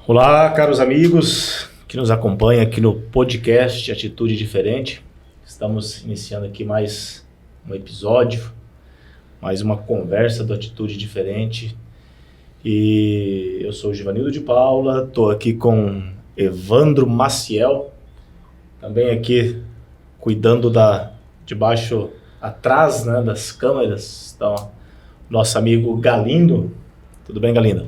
Olá, caros amigos que nos acompanham aqui no podcast Atitude Diferente. Estamos iniciando aqui mais um episódio, mais uma conversa do Atitude Diferente. E eu sou o Givanildo de Paula, estou aqui com Evandro Maciel, também aqui cuidando de baixo, atrás, né, das câmeras, então, nosso amigo Galindo. Tudo bem, Galindo?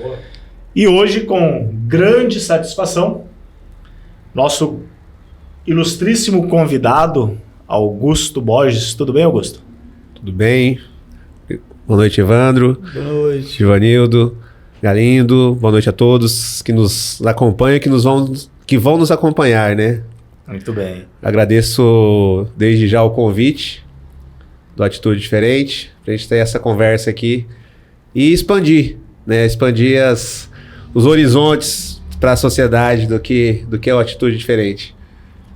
Boa. E hoje, com grande satisfação, nosso ilustríssimo convidado, Augusto Borges. Tudo bem, Augusto? Tudo bem. Boa noite, Evandro. Boa noite. Givanildo, Galindo. Boa noite a todos que nos acompanham, que vão nos acompanhar, né? Muito bem. Agradeço desde já o convite do Atitude Diferente, para a gente ter essa conversa aqui e expandir, né? Expandir os horizontes para a sociedade do que é o Atitude Diferente.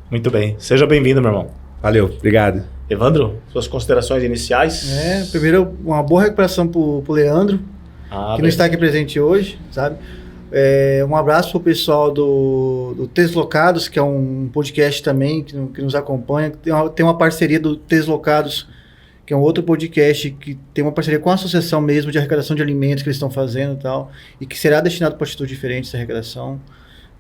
Muito bem. Seja bem-vindo, meu irmão. Valeu, obrigado. Evandro, suas considerações iniciais? Primeiro, uma boa recuperação pro Leandro, que não está aqui presente hoje, sabe? Um abraço pro pessoal do Deslocados, que é um podcast também que nos acompanha. Tem uma parceria do Deslocados, que é um outro podcast que tem uma parceria com a associação mesmo de arrecadação de alimentos que eles estão fazendo e tal, e que será destinado para Atitude Diferente essa arrecadação.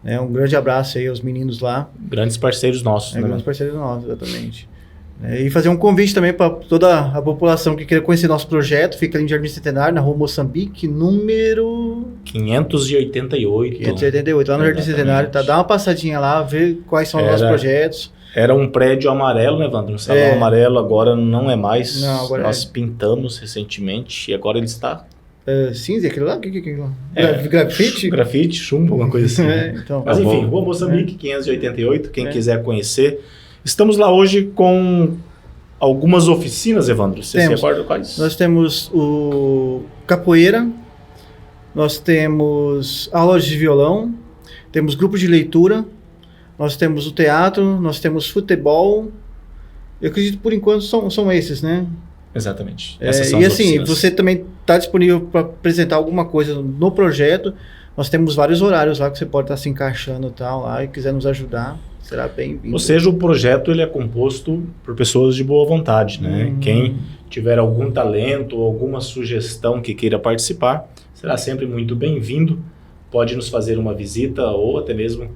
Um grande abraço aí aos meninos lá. Grandes parceiros nossos, né? Grandes parceiros nossos, exatamente. E fazer um convite também para toda a população que queira conhecer nosso projeto. Fica ali em Jardim Centenário, na Rua Moçambique, número 588. 588, lá no Jardim Centenário. Tá? Dá uma passadinha lá, ver quais são os nossos projetos. Era um prédio amarelo, né, Evandro? Um salão amarelo, agora não é mais. Não, agora nós pintamos recentemente e agora ele está... cinza, aquilo lá? O que é aquilo lá? Grafite? Grafite, chumbo, alguma coisa assim. Então. Mas enfim, Rua Moçambique, 588, quem quiser conhecer. Estamos lá hoje com algumas oficinas, Evandro. Você se recorda quais? Nós temos o capoeira, nós temos aulas de violão, temos grupos de leitura, nós temos o teatro, nós temos futebol. Eu acredito que por enquanto são esses, né? Exatamente. Essas são as oficinas. Você também está disponível para apresentar alguma coisa no projeto. Nós temos vários horários lá que você pode estar se encaixando e tal lá e quiser nos ajudar. Será bem-vindo. Ou seja, o projeto ele é composto por pessoas de boa vontade, né? Quem tiver algum talento ou alguma sugestão que queira participar, será sempre muito bem-vindo. Pode nos fazer uma visita ou até mesmo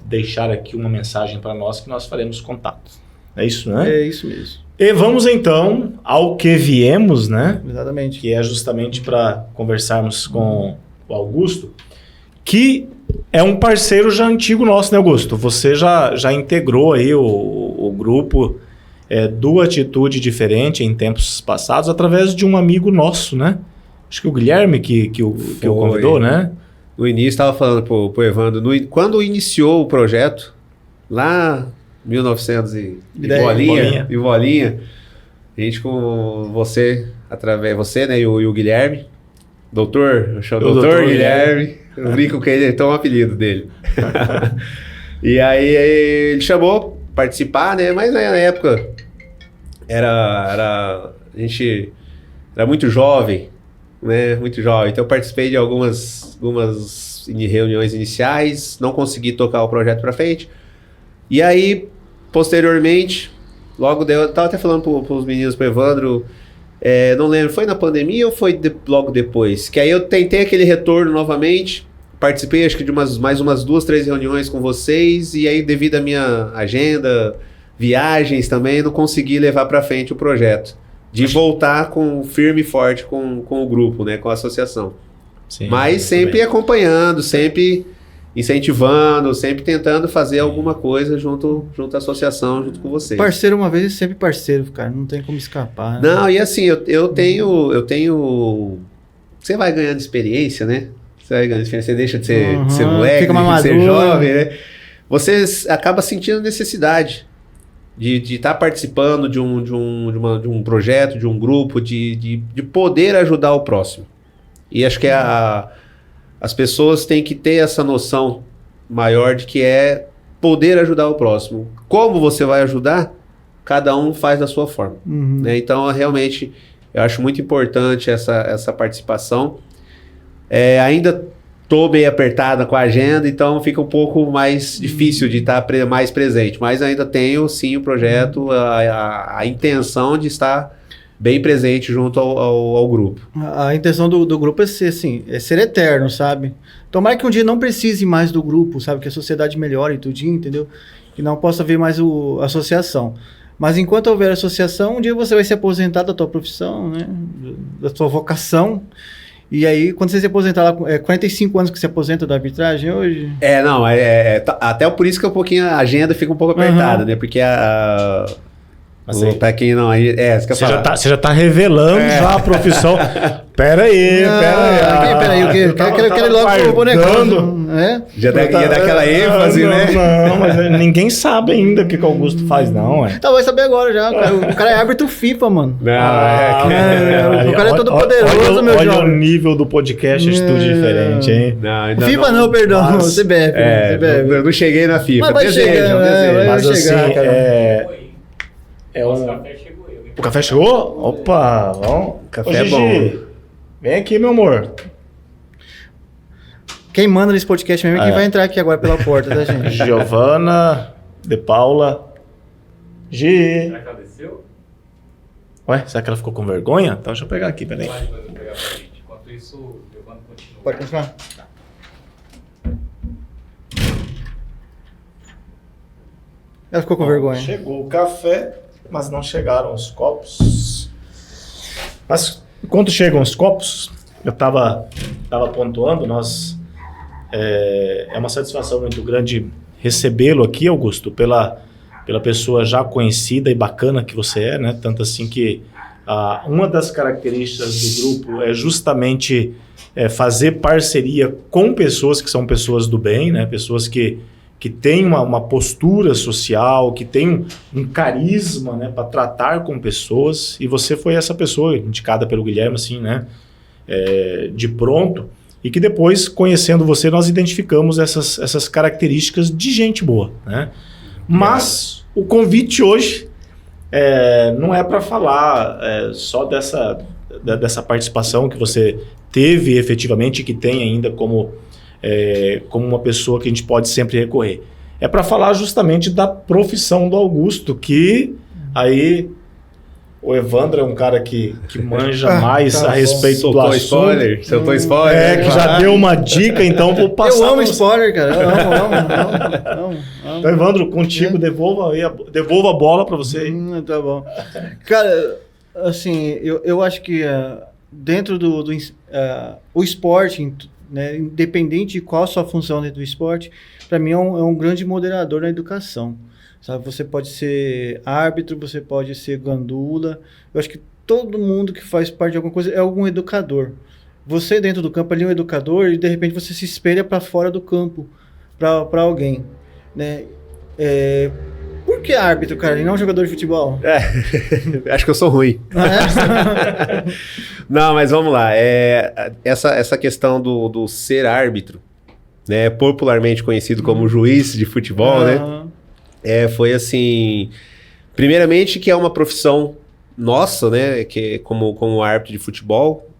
deixar aqui uma mensagem para nós que nós faremos contato. É isso, né? É isso mesmo. E vamos então ao que viemos, né? Exatamente. Que é justamente para conversarmos com o Augusto, que é um parceiro já antigo nosso, né, Augusto? Você já integrou aí o grupo do Atitude Diferente em tempos passados através de um amigo nosso, né? Acho que o Guilherme que o convidou, né? No início, estava falando pro Evandro, quando iniciou o projeto, lá em 1900 e bolinha, a gente com você, né, e o Guilherme, eu chamo o doutor Guilherme, eu brinco com ele, então é um apelido dele. E aí ele chamou participar, né, mas na época a gente era muito jovem, né, muito jovem, então eu participei de algumas reuniões iniciais, não consegui tocar o projeto para frente, e aí, posteriormente, logo eu estava até falando para os meninos, para o Evandro, não lembro, foi na pandemia ou foi logo depois? Que aí eu tentei aquele retorno novamente, participei acho que de mais umas 2, 3 reuniões com vocês, e aí devido à minha agenda, viagens também, não consegui levar para frente o projeto. De voltar firme e forte com o grupo, né, com a associação. Sim, mas sempre acompanhando, sempre incentivando, sempre tentando fazer alguma coisa junto à associação, junto com vocês. Parceiro uma vez é sempre parceiro, cara, não tem como escapar. Né? Não, e assim, eu tenho... Você vai ganhando experiência, né? Você deixa de ser moleque, fica mais de ser maduro, jovem, né? Você acaba sentindo necessidade de estar participando de um projeto, de um grupo, de poder ajudar o próximo. E acho que as pessoas têm que ter essa noção maior de que é poder ajudar o próximo. Como você vai ajudar? Cada um faz da sua forma. Né? Então, realmente, eu acho muito importante essa participação. Ainda tô meio apertada com a agenda, então fica um pouco mais difícil de estar mais presente. Mas ainda tenho, sim, o projeto, a intenção de estar bem presente junto ao grupo. A intenção do grupo é ser, assim, é ser eterno, sabe? Tomara que um dia não precise mais do grupo, sabe? Que a sociedade melhore e tudinho, entendeu? Que não possa haver mais a associação. Mas enquanto houver associação, um dia você vai se aposentar da tua profissão, né? Da tua vocação. E aí, quando você se aposentar lá, 45 anos que se aposenta da arbitragem hoje? Não, até por isso que a agenda fica um pouco apertada, né? Porque pra quem não... Você já tá revelando já a profissão. Pera aí. Peraí, o quê? Quero logo pro negócio. Já ia dar aquela ênfase, né? Não, mas ninguém sabe ainda o que o Augusto faz, não. Tá, vai saber agora já. O cara é árbitro FIFA, mano. Não, o cara é todo poderoso, meu jovem. Olha o nível do podcast, atitude diferente, hein? Não, FIFA não, perdão. CBF. Eu não cheguei na FIFA. Mas vai chegar, mas assim, o café chegou. O café chegou? Opa, vamos. Café é bom. Vem aqui, meu amor. Quem manda nesse podcast mesmo é quem vai entrar aqui agora pela porta, tá, gente? Giovana, De Paula, Gi. Será que ela desceu? Ué, será que ela ficou com vergonha? Então deixa eu pegar aqui, peraí. Vai pegar pra gente. Enquanto isso, o Giovanni continua. Pode continuar. Ela ficou com vergonha. Chegou o café, mas não chegaram os copos. Mas enquanto chegam os copos, eu estava pontuando, é uma satisfação muito grande recebê-lo aqui, Augusto, pela pessoa já conhecida e bacana que você é, né? Tanto assim que uma das características do grupo é justamente fazer parceria com pessoas que são pessoas do bem, né? Pessoas que têm uma postura social, que têm um carisma, né? Para tratar com pessoas. E você foi essa pessoa indicada pelo Guilherme, assim, né? De pronto. E que depois, conhecendo você, nós identificamos essas características de gente boa, né? Mas o convite hoje não é para falar só dessa participação que você teve efetivamente, que tem ainda como uma pessoa que a gente pode sempre recorrer. É para falar justamente da profissão do Augusto, que aí... O Evandro é um cara que manja mais a respeito do assunto. Soltou spoiler. Que já deu uma dica, então vou passar. Eu amo spoiler, cara. Eu amo. Então, Evandro, contigo, devolva a bola para você. Tá bom. Cara, assim, eu acho que dentro o esporte, né, independente de qual a sua função dentro do esporte, para mim é um grande moderador na educação. Sabe, você pode ser árbitro, você pode ser gandula. Eu acho que todo mundo que faz parte de alguma coisa é algum educador. Você dentro do campo ali é um educador e de repente você se espelha para fora do campo, para alguém, né? Por que árbitro, cara, e não jogador de futebol? Acho que eu sou ruim. Não, mas vamos lá. Essa questão do ser árbitro, né, popularmente conhecido como juiz de futebol, né? Foi assim, primeiramente que é uma profissão nossa, né, que como árbitro de futebol,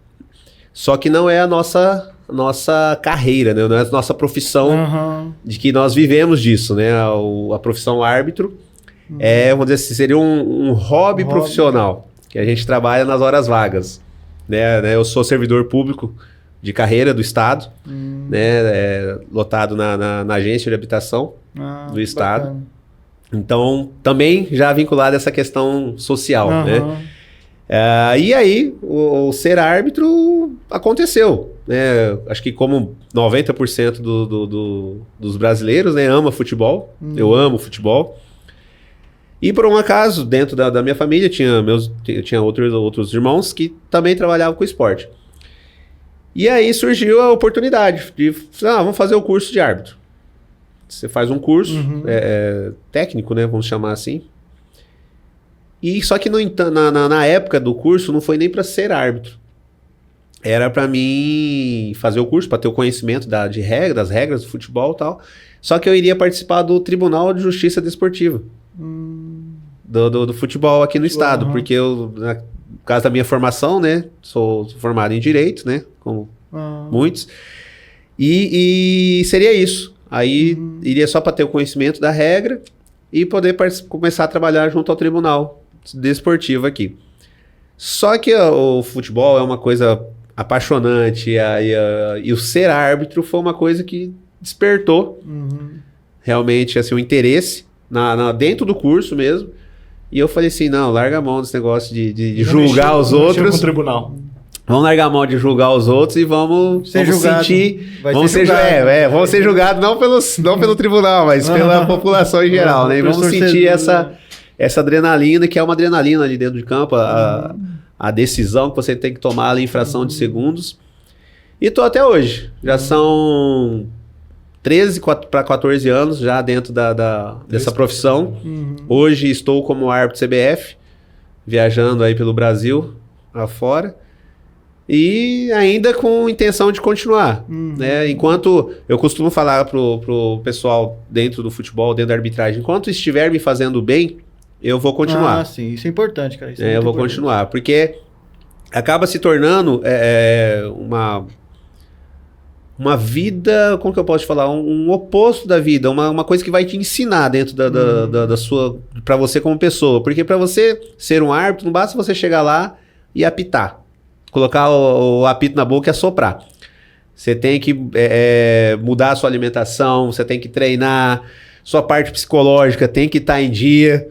só que não é a nossa carreira, né, não é a nossa profissão de que nós vivemos disso, né, a profissão árbitro vamos dizer assim, seria um hobby profissional, que a gente trabalha nas horas vagas, né, eu sou servidor público de carreira do Estado, né, lotado na agência de habitação do Estado. Bacana. Então, também já vinculado a essa questão social, né? E aí, o ser árbitro aconteceu, né? Acho que como 90% dos brasileiros, né, ama futebol. Eu amo futebol. E por um acaso, dentro da minha família, eu tinha outros irmãos que também trabalhavam com esporte. E aí surgiu a oportunidade de, vamos fazer o curso de árbitro. Você faz um curso técnico, né? Vamos chamar assim. E só que na época do curso não foi nem para ser árbitro. Era para mim fazer o curso, para ter o conhecimento das regras do futebol e tal. Só que eu iria participar do Tribunal de Justiça Desportiva. Do futebol aqui no estado. Porque eu, no caso da minha formação, né? Sou formado em Direito, né? Como muitos. E seria isso. Aí iria só para ter o conhecimento da regra e poder começar a trabalhar junto ao tribunal desportivo aqui. Só que o futebol é uma coisa apaixonante e o ser árbitro foi uma coisa que despertou realmente assim, o interesse dentro do curso mesmo. E eu falei assim, não, larga a mão desse negócio de julgar os outros. Com o tribunal. Vamos largar a mão de julgar os outros e vamos ser julgados não pelo tribunal, mas pela população em geral, né? E vamos sentir essa adrenalina, que é uma adrenalina ali dentro de campo, a decisão que você tem que tomar ali em fração de segundos. E tô até hoje. Já são 13 para 14 anos já dentro dessa profissão. Hoje estou como árbitro CBF, viajando aí pelo Brasil afora. E ainda com intenção de continuar, né? Enquanto eu costumo falar pro pessoal dentro do futebol, dentro da arbitragem, enquanto estiver me fazendo bem, eu vou continuar. Ah, sim, isso é importante, cara. Eu vou continuar, porque acaba se tornando uma vida, como que eu posso te falar? Um oposto da vida, uma coisa que vai te ensinar dentro da sua, para você como pessoa. Porque para você ser um árbitro, não basta você chegar lá e apitar. Colocar o apito na boca e assoprar. Você tem que mudar a sua alimentação, você tem que treinar, sua parte psicológica tem que estar em dia,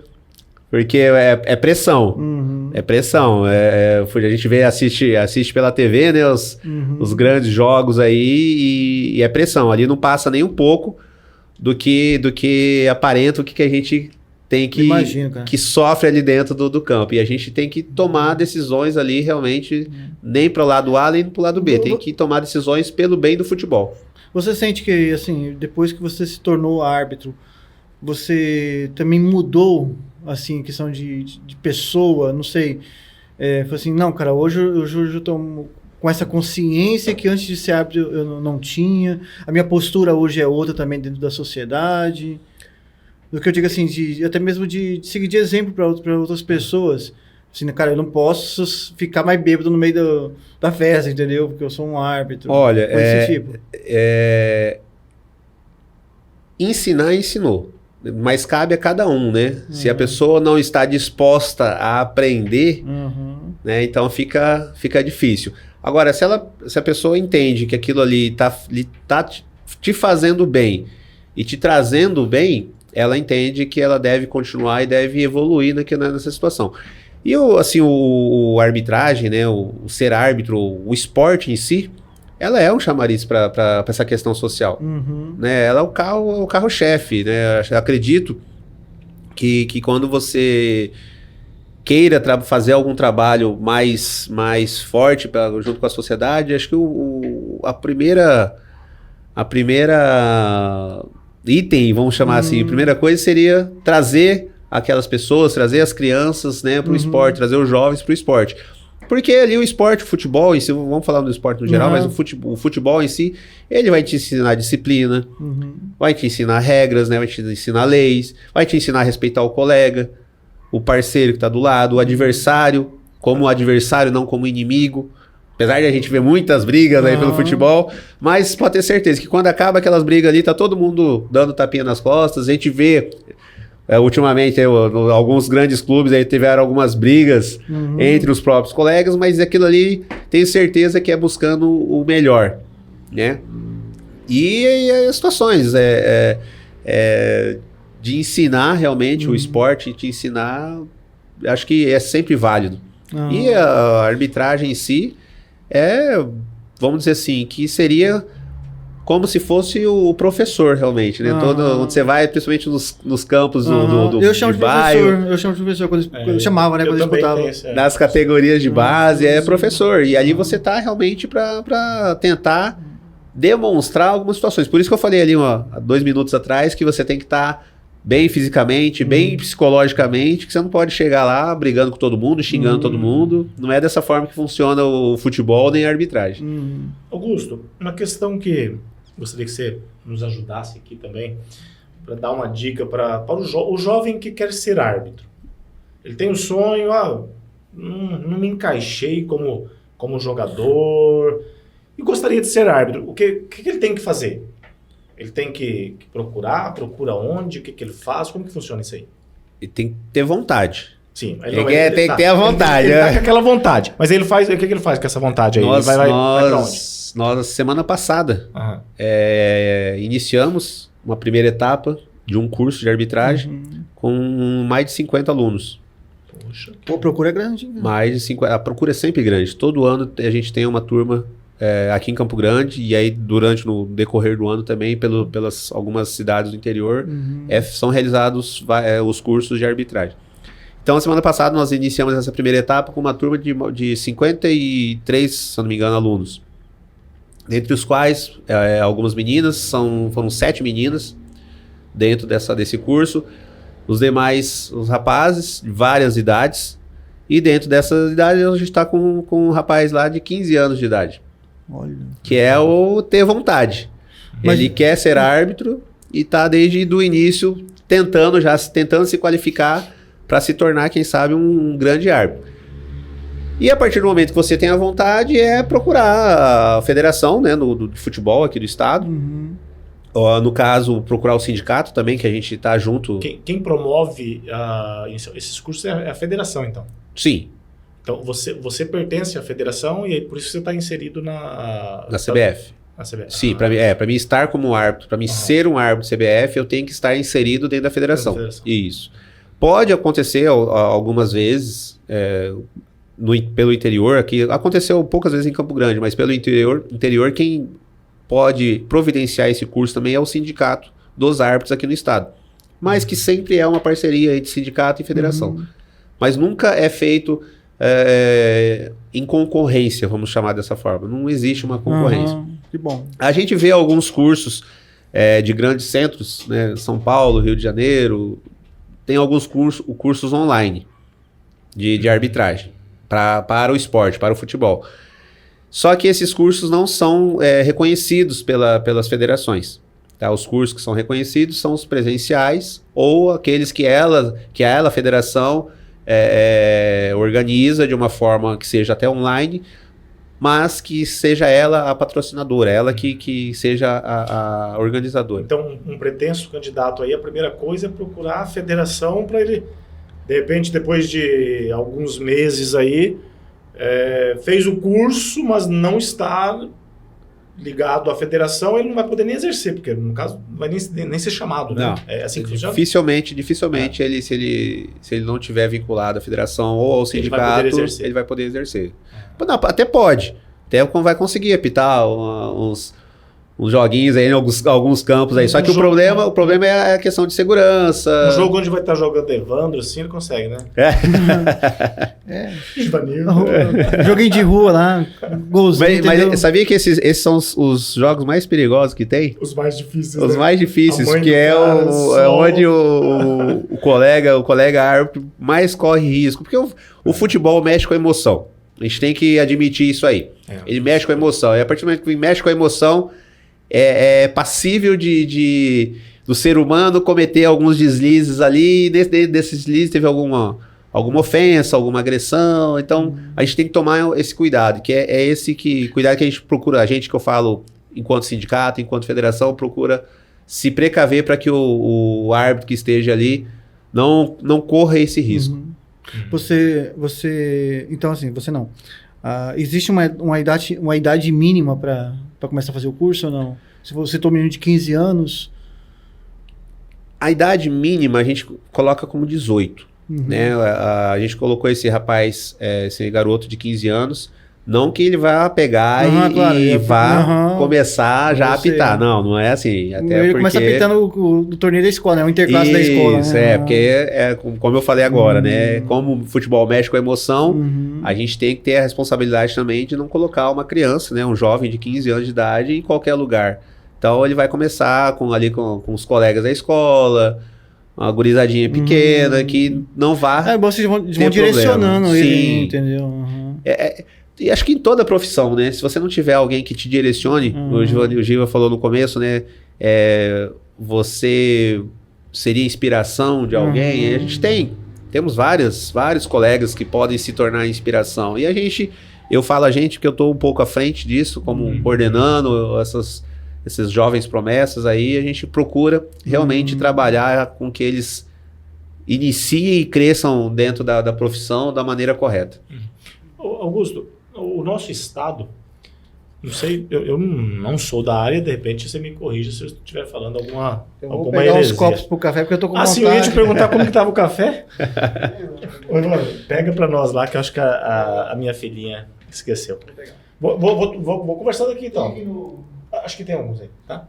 porque é pressão. É pressão. A gente assiste pela TV, né, os grandes jogos aí, e é pressão. Ali não passa nem um pouco do que aparenta o que a gente tem que sofre ali dentro do campo. E a gente tem que tomar decisões ali realmente, nem para o lado A, nem para o lado B. Tem que tomar decisões pelo bem do futebol. Você sente que, assim, depois que você se tornou árbitro, você também mudou, assim, questão de pessoa, não sei, foi assim, não, cara, hoje eu tô com essa consciência que antes de ser árbitro eu não tinha, a minha postura hoje é outra também dentro da sociedade... Do que eu digo assim, até mesmo de seguir de exemplo para outras pessoas. Assim, cara, eu não posso ficar mais bêbado no meio da festa, entendeu? Porque eu sou um árbitro. Olha, ensinar, ensinou. Mas cabe a cada um, né? Se a pessoa não está disposta a aprender, né? Então fica difícil. Agora, se a pessoa entende que aquilo ali tá te fazendo bem e te trazendo bem, ela entende que ela deve continuar e deve evoluir nessa situação. E a arbitragem, né, o ser árbitro, o esporte em si, ela é um chamariz para essa questão social. Né? Ela é o carro-chefe. Né? Eu acredito que quando você queira fazer algum trabalho mais forte junto com a sociedade, acho que a primeira item, vamos chamar assim, a primeira coisa seria trazer aquelas pessoas, trazer as crianças, né, para o esporte, trazer os jovens para o esporte. Porque ali o esporte, o futebol, vamos falar do esporte no geral, mas o futebol em si, ele vai te ensinar disciplina, vai te ensinar regras, né, vai te ensinar leis, vai te ensinar a respeitar o colega, o parceiro que está do lado, o adversário, como adversário, não como inimigo. Apesar de a gente ver muitas brigas aí pelo futebol, mas pode ter certeza que quando acaba aquelas brigas ali, tá todo mundo dando tapinha nas costas. A gente vê, ultimamente, alguns grandes clubes aí tiveram algumas brigas entre os próprios colegas, mas aquilo ali, tenho certeza que é buscando o melhor, né? E as situações de ensinar realmente o esporte, de ensinar, acho que é sempre válido. E a arbitragem em si, vamos dizer assim, que seria como se fosse o professor realmente, né? Onde você vai, principalmente nos campos eu chamo de bairro. Eu chamo de professor quando eu chamava, né? Quando eu disputava. Das categorias de base, professor. E ali você tá realmente para tentar demonstrar algumas situações. Por isso que eu falei ali, há 2 minutos atrás, que você tem que estar bem fisicamente, bem psicologicamente, que você não pode chegar lá brigando com todo mundo, xingando todo mundo. Não é dessa forma que funciona o futebol nem a arbitragem. Augusto, uma questão que gostaria que você nos ajudasse aqui também, para dar uma dica para o jovem que quer ser árbitro. Ele tem um sonho, não me encaixei como jogador, e gostaria de ser árbitro. O que ele tem que fazer? Ele tem que procura onde, o que ele faz, como que funciona isso aí? Ele tem que ter vontade. Sim. Tem que ter a vontade. Ele tá com aquela vontade. Mas ele faz, o que ele faz com essa vontade aí? Ele vai pra onde? Nós, semana passada, Aham. iniciamos uma primeira etapa de um curso de arbitragem com mais de 50 alunos. Poxa. Pô, a procura é grande. Né? Mais de 50. A procura é sempre grande. Todo ano a gente tem uma turma aqui em Campo Grande, e aí no decorrer do ano também, pelas algumas cidades do interior, são realizados os cursos de arbitragem. Então, a semana passada nós iniciamos essa primeira etapa com uma turma de 53, se não me engano, alunos. Dentre os quais, algumas meninas, foram 7 meninas dentro desse curso. Os demais, os rapazes, de várias idades. E dentro dessas idades, a gente está com um rapaz lá de 15 anos de idade. Olha. Que é o ter vontade. Mas ele quer ser árbitro e está desde o início tentando se qualificar para se tornar, quem sabe, um grande árbitro. E a partir do momento que você tem a vontade, procurar a federação, né, do futebol aqui do estado. No caso, procurar o sindicato também, que a gente está junto. Quem promove esses cursos é a federação, então? Sim. Então, você pertence à federação e aí por isso você está inserido na CBF. Na CBF. Sim, para mim estar como árbitro, para mim ser um árbitro CBF, eu tenho que estar inserido dentro da federação. Isso. Pode acontecer algumas vezes, pelo interior, aqui aconteceu poucas vezes em Campo Grande, mas pelo interior quem pode providenciar esse curso também é o sindicato dos árbitros aqui no estado. Mas que sempre é uma parceria entre sindicato e federação. Mas nunca é feito em concorrência, vamos chamar dessa forma. Não existe uma concorrência. Que bom. A gente vê alguns cursos de grandes centros, né, São Paulo, Rio de Janeiro, tem alguns cursos online de arbitragem para o esporte, para o futebol. Só que esses cursos não são reconhecidos pelas federações. Tá? Os cursos que são reconhecidos são os presenciais ou aqueles que a federação organiza de uma forma que seja até online, mas que seja ela a patrocinadora, ela que seja a organizadora. Então, um pretenso candidato aí, a primeira coisa é procurar a federação para ele, de repente, depois de alguns meses aí, fez o curso, mas não está ligado à federação, ele não vai poder nem exercer, porque no caso não vai nem ser chamado, né? Não, é assim que funciona? Dificilmente ele, se ele não tiver vinculado à federação ou ao sindicato, ele vai poder exercer. Não, até pode. Até vai conseguir apitar uns joguinhos aí em alguns campos aí. Só que o problema é a questão de segurança. Um jogo onde vai estar jogando Evandro, assim, ele consegue, né? Joguinho de rua lá, golzinho. Mas sabia que esses são os jogos mais perigosos que tem? Os mais difíceis. Os mais difíceis, que onde o colega árbitro mais corre risco. Porque o futebol mexe com a emoção. A gente tem que admitir isso aí. Ele mexe com a emoção. E a partir do momento que mexe com a emoção, é passível do ser humano cometer alguns deslizes ali. E desses deslizes teve alguma ofensa, alguma agressão. Então, a gente tem que tomar esse cuidado. Que é esse cuidado que a gente procura. A gente, que eu falo, enquanto sindicato, enquanto federação, procura se precaver para que o árbitro que esteja ali não corra esse risco. Então assim, você não. Existe uma idade mínima para começar a fazer o curso ou não? Se você for um menino de 15 anos... A idade mínima a gente coloca como 18. Né? A gente colocou esse rapaz, esse garoto de 15 anos, não que ele vá pegar e vá começar já a apitar. Não é assim. Até ele começa apitando o torneio da escola, né? O interclasse da escola. Isso, porque como eu falei agora, né? Como o futebol mexe com a emoção, a gente tem que ter a responsabilidade também de não colocar uma criança, né? Um jovem de 15 anos de idade em qualquer lugar. Então ele vai começar com os colegas da escola, uma gurizadinha pequena que não vá. Vocês vão direcionando ele, entendeu? E acho que em toda profissão, né? Se você não tiver alguém que te direcione, o Giva falou no começo, né? Você seria inspiração de alguém. E a gente temos vários colegas que podem se tornar inspiração. E Eu falo a gente porque eu estou um pouco à frente disso, como coordenando esses jovens promessas aí, a gente procura realmente trabalhar com que eles iniciem e cresçam dentro da profissão da maneira correta. Augusto, o nosso estado, não sei, eu não sou da área, de repente você me corrija se eu estiver falando alguma Eu vou alguma pegar heresia. uns copos pro café, porque eu tô com vontade. Sim, eu ia te perguntar como que estava o café. Ô, Evandro, pega para nós lá, que eu acho que a minha filhinha esqueceu. Vou conversando aqui então. Acho que tem alguns aí, tá?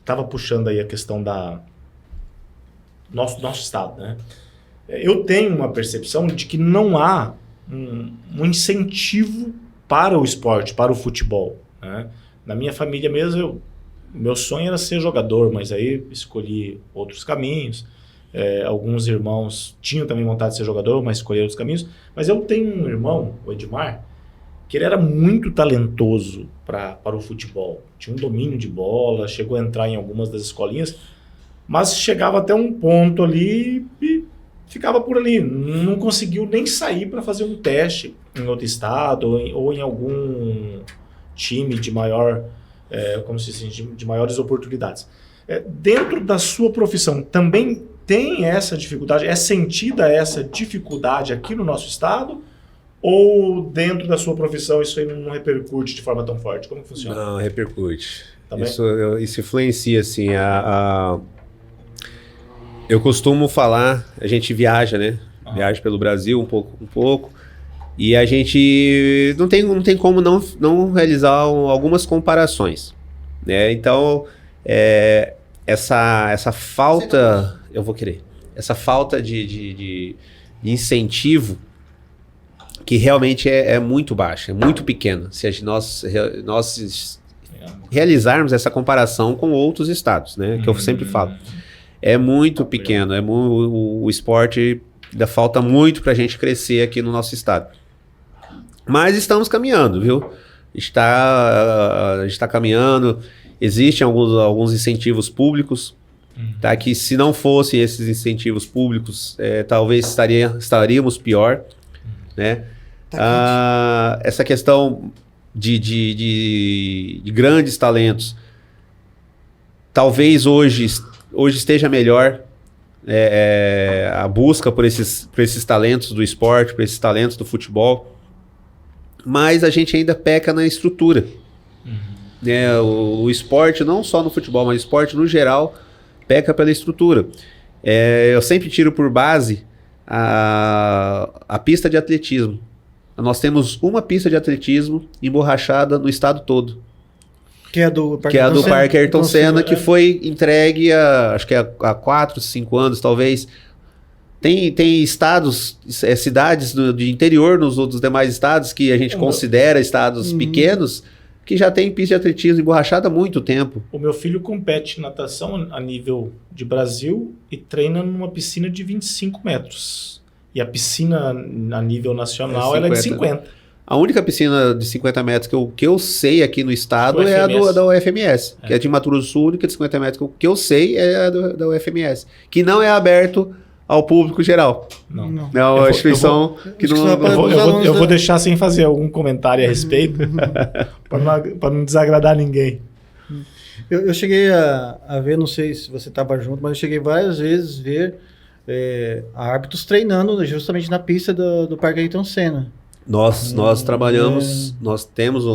Tava puxando aí a questão da nosso estado, né? Eu tenho uma percepção de que não há um incentivo para o esporte, para o futebol, né? Na minha família mesmo, meu sonho era ser jogador, mas aí escolhi outros caminhos. Alguns irmãos tinham também vontade de ser jogador, mas escolheram outros caminhos. Mas eu tenho um irmão, o Edmar, que ele era muito talentoso para o futebol. Tinha um domínio de bola, chegou a entrar em algumas das escolinhas, mas chegava até um ponto ali e ficava por ali. Não conseguiu nem sair para fazer um teste em outro estado ou em algum time de maior, como se diz, de maiores oportunidades. Dentro da sua profissão, também tem essa dificuldade? É sentida essa dificuldade aqui no nosso estado? Ou dentro da sua profissão isso aí não repercute de forma tão forte? Como que funciona? Não, repercute. Tá Isso influencia, assim, eu costumo falar, a gente viaja, né? Viaja pelo Brasil um pouco, e a gente não tem como não realizar algumas comparações, né? Então, essa falta, eu vou querer, essa falta de incentivo, que realmente é muito baixa, é muito pequena, se nós realizarmos essa comparação com outros estados, né? Que eu sempre falo. É muito pequeno, o esporte ainda falta muito para a gente crescer aqui no nosso estado. Mas estamos caminhando, viu? A gente está caminhando, existem alguns incentivos públicos, tá? Que se não fossem esses incentivos públicos, talvez estaríamos pior, né? Essa questão de grandes talentos, talvez hoje esteja melhor a busca por esses talentos do esporte, por esses talentos do futebol, mas a gente ainda peca na estrutura. O esporte, não só no futebol, mas o esporte no geral, peca pela estrutura. Eu sempre tiro por base a pista de atletismo. Nós temos uma pista de atletismo emborrachada no estado todo. Que é do Parque Ayrton Senna, que foi entregue acho que há 4, 5 anos, talvez. Tem estados, cidades de interior nos outros demais estados, que a gente considera estados pequenos, que já tem pista de atletismo emborrachada há muito tempo. O meu filho compete natação a nível de Brasil e treina numa piscina de 25 metros. E a piscina a nível nacional ela é de 50. A única piscina de 50 metros que eu sei aqui no estado é a da UFMS, que é de Mato Grosso do Sul, a única de 50 metros que eu sei é a da UFMS, que não é aberto ao público geral. Não. É uma instituição que não... Eu vou deixar sem fazer algum comentário a respeito, para não desagradar ninguém. Eu cheguei a ver, não sei se você estava junto, mas eu cheguei várias vezes a ver árbitros treinando justamente na pista do Parque Ayrton Senna. Nós trabalhamos, nós temos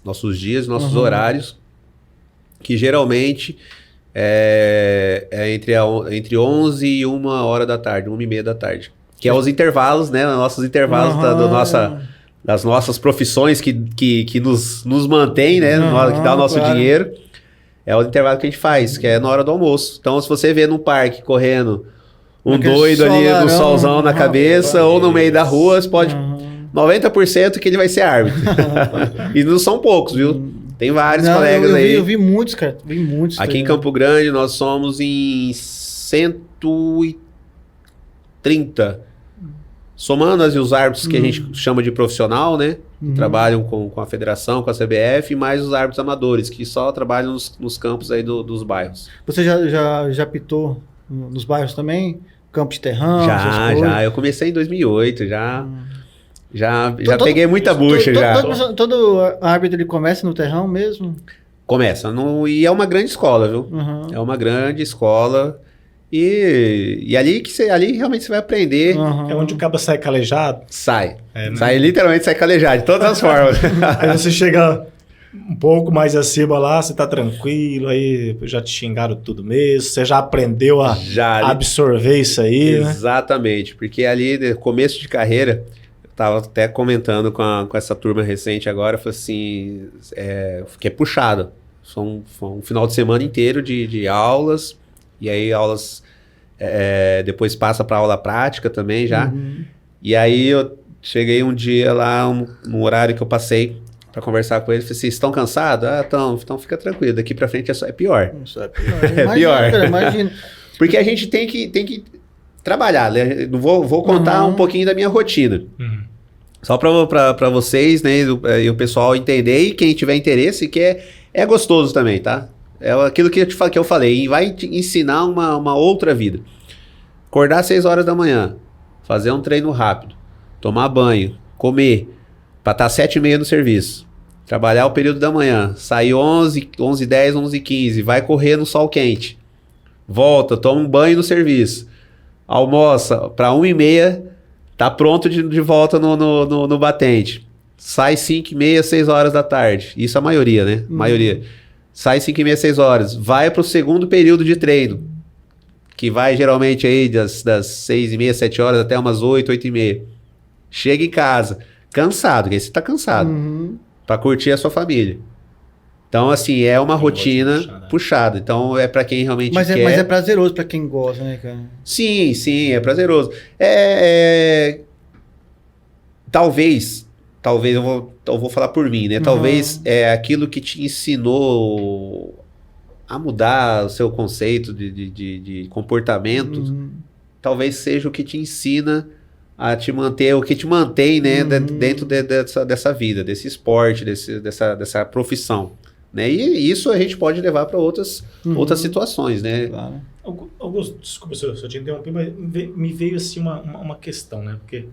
nossos dias, nossos horários, que geralmente entre 11 e 1 hora da tarde, 1h30 da tarde. Que é os intervalos, né? Nossos intervalos das nossas profissões que nos mantém, né? Que dá o nosso dinheiro. É o intervalo que a gente faz, que é na hora do almoço. Então, se você vê no parque correndo um doido ali no solzão na cabeça ou no meio da rua, você pode... 90% que ele vai ser árbitro. E não são poucos, viu? Tem vários colegas aí. Eu vi muitos, cara. Aqui em Campo Grande, nós somos em 130. Somando os árbitros que a gente chama de profissional, né? Trabalham com a federação, com a CBF, e mais os árbitros amadores, que só trabalham nos campos aí dos bairros. Você já apitou nos bairros também? campo de terrão? essas coisas? Já. Eu comecei em 2008, já peguei muita bucha já. Todo árbitro ele começa no terrão mesmo? Começa. E é uma grande escola, viu? Uhum. É uma grande escola. E ali ali realmente você vai aprender. Uhum. É onde o cabo sai calejado. Sai. Né? Sai, literalmente sai calejado, de todas as formas. Aí você chega um pouco mais acima lá, você tá tranquilo, aí já te xingaram tudo mesmo, você já aprendeu a absorver isso aí, né? Exatamente, porque ali, no começo de carreira, eu tava até comentando com essa turma recente agora, eu falei assim, fiquei puxado. Foi um final de semana inteiro de aulas, e aí aulas, depois passa para aula prática também já. Uhum. E aí eu cheguei um dia lá, num horário que eu passei para conversar com eles, falei assim, estão cansados? Então fica tranquilo, daqui para frente é pior. Isso é pior. É pior. Cara, imagina. Porque a gente tem que trabalhar, né? Vou contar um pouquinho da minha rotina. Uhum. Só para vocês, né, e o pessoal entender, e quem tiver interesse, que é gostoso também, tá? É aquilo que eu falei, e vai te ensinar uma outra vida. Acordar às 6 horas da manhã, fazer um treino rápido, tomar banho, comer, para estar 7h30 no serviço. Trabalhar o período da manhã, sair 11h10, 11h15, vai correr no sol quente. Volta, toma um banho no serviço. Almoça, para 1h30, tá pronto de volta no batente. Sai 5h30, 6 horas da tarde. Isso a maioria, né? Maioria. Sai 5h30, 6 horas. Vai pro segundo período de treino. Que vai geralmente aí das 6h30, 7 horas até umas 8, 8h30. Chega em casa, cansado, porque aí você tá cansado. Pra curtir a sua família. Então, assim, é uma rotina puxada. Então, é pra quem realmente quer. Mas é prazeroso pra quem gosta, né, cara? Sim, é prazeroso. Talvez eu vou falar por mim, né? Talvez aquilo que te ensinou a mudar o seu conceito de comportamento, talvez seja o que te ensina a te manter, o que te mantém, né, dentro dessa vida, desse esporte, dessa profissão, né? E isso a gente pode levar para outras situações, né? Claro. Augusto, desculpa se eu te interrompi, mas me veio assim uma questão, né? Porque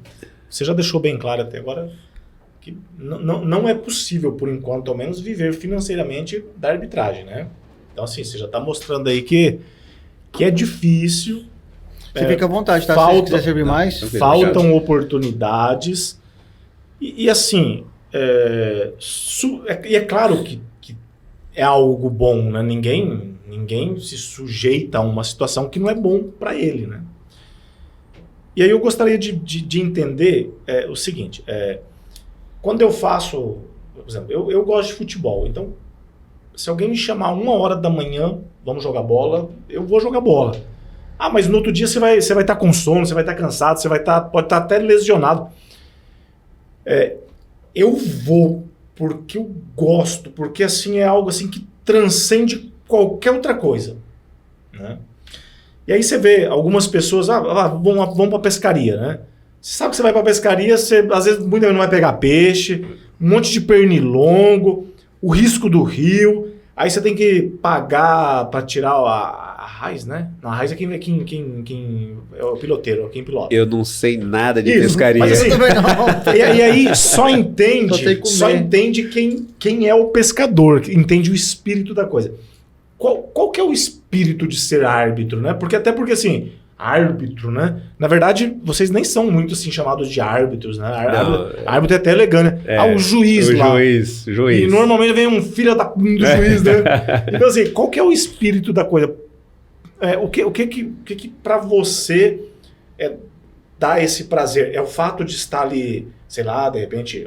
você já deixou bem claro até agora que não é possível, por enquanto, ao menos, viver financeiramente da arbitragem, né? Então, assim, você já está mostrando aí que é difícil. Você fica à vontade, tá? Se quiser servir mais. Faltam oportunidades. E assim, é claro que é algo bom, né? Ninguém se sujeita a uma situação que não é bom para ele, né? E aí eu gostaria de entender o seguinte, quando eu faço, por exemplo, eu gosto de futebol, então se alguém me chamar 1h da manhã, vamos jogar bola, eu vou jogar bola. Ah, mas no outro dia você vai estar com sono, você vai estar cansado, pode estar até lesionado. Eu vou porque eu gosto, porque assim é algo assim que transcende qualquer outra coisa, né? E aí você vê algumas pessoas, vão para pescaria, né? Você sabe que você vai para pescaria, você às vezes muita gente não vai pegar peixe, um monte de pernilongo, o risco do rio, aí você tem que pagar para tirar a raiz, né? Não, a raiz é quem é o piloteiro, quem pilota. Eu não sei nada de Isso, pescaria. mas assim, Eu também não. E aí só entende quem é o pescador, que entende o espírito da coisa. Qual que é o espírito de ser árbitro, né? Porque assim, árbitro, né? Na verdade, vocês nem são muito assim chamados de árbitros, né? Árbitro é até elegante, né? O juiz lá. Juiz. E normalmente vem um filho do juiz, né? Então assim, qual que é o espírito da coisa? O que pra você dá esse prazer? É o fato de estar ali, sei lá, de repente,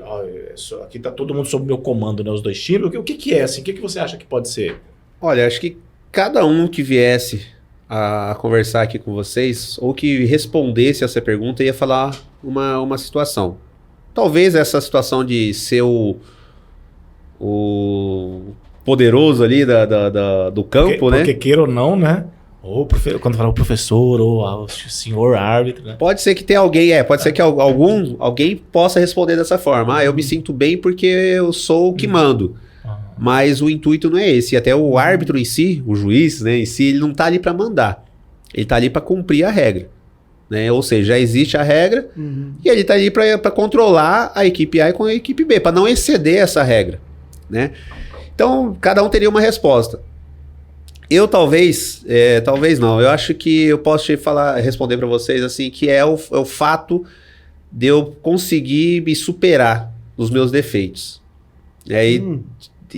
aqui tá todo mundo sob meu comando, né? Os dois times. O que é assim? O que você acha que pode ser? Olha, acho que cada um que viesse a conversar aqui com vocês, ou que respondesse essa pergunta, ia falar uma situação. Talvez essa situação de ser o poderoso ali do campo, né? Porque queira ou não, né? Ou quando fala o professor, ou o senhor árbitro, né? Pode ser que tenha alguém, pode ser que alguém possa responder dessa forma. Eu me sinto bem porque eu sou o que mando. Mas o intuito não é esse. E até o árbitro em si, o juiz, né, em si, ele não tá ali para mandar. Ele tá ali para cumprir a regra. né? Ou seja, já existe a regra e ele está ali para controlar a equipe A com a equipe B, para não exceder essa regra, né? Então, cada um teria uma resposta. Eu talvez não, eu acho que eu posso responder para vocês assim, que é o fato de eu conseguir me superar nos meus defeitos. E aí,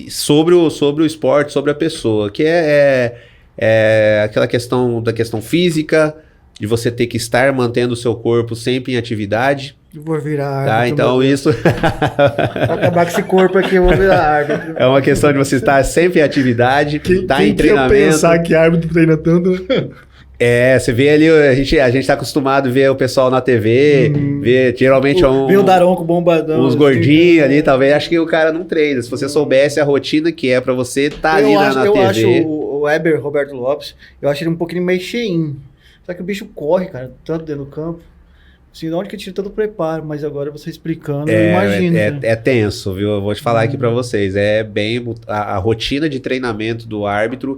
sobre o esporte, sobre a pessoa, que é aquela questão da questão física, de você ter que estar mantendo o seu corpo sempre em atividade. Eu vou virar árbitro. Tá, então isso... Pra acabar com esse corpo aqui, eu vou virar árbitro. É uma questão de você estar sempre em atividade, estar em treinamento. Quem pensar que árbitro treina tanto, né? Você vê ali, a gente tá acostumado a ver o pessoal na TV, ver geralmente Vê o Daronco bombadão. uns gordinhos ali, talvez, acho que o cara não treina. Se você soubesse a rotina que é pra você estar ali na TV. Eu acho o Weber, Roberto Lopes, eu acho ele um pouquinho meio cheinho. Só que o bicho corre, cara, tanto dentro do campo. Assim, de onde que tira tanto preparo? Mas agora você explicando, eu imagino. Né? É tenso, viu? Eu vou te falar aqui pra vocês. É bem... A rotina de treinamento do árbitro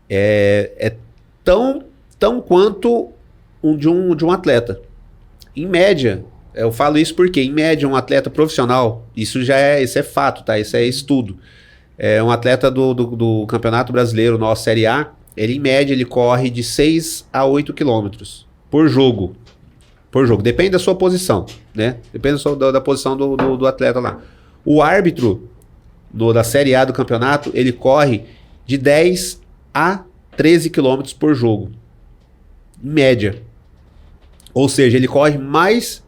é tão quanto de um atleta. Em média, eu falo isso porque, em média, um atleta profissional, isso é fato, tá? Isso é estudo. Um atleta do Campeonato Brasileiro, nosso Série A, ele, em média, ele corre de 6 a 8 quilômetros por jogo. Depende da sua posição, né? Depende da posição do atleta lá. O árbitro da Série A do campeonato, ele corre de 10 a 13 quilômetros por jogo. Em média. Ou seja, ele corre mais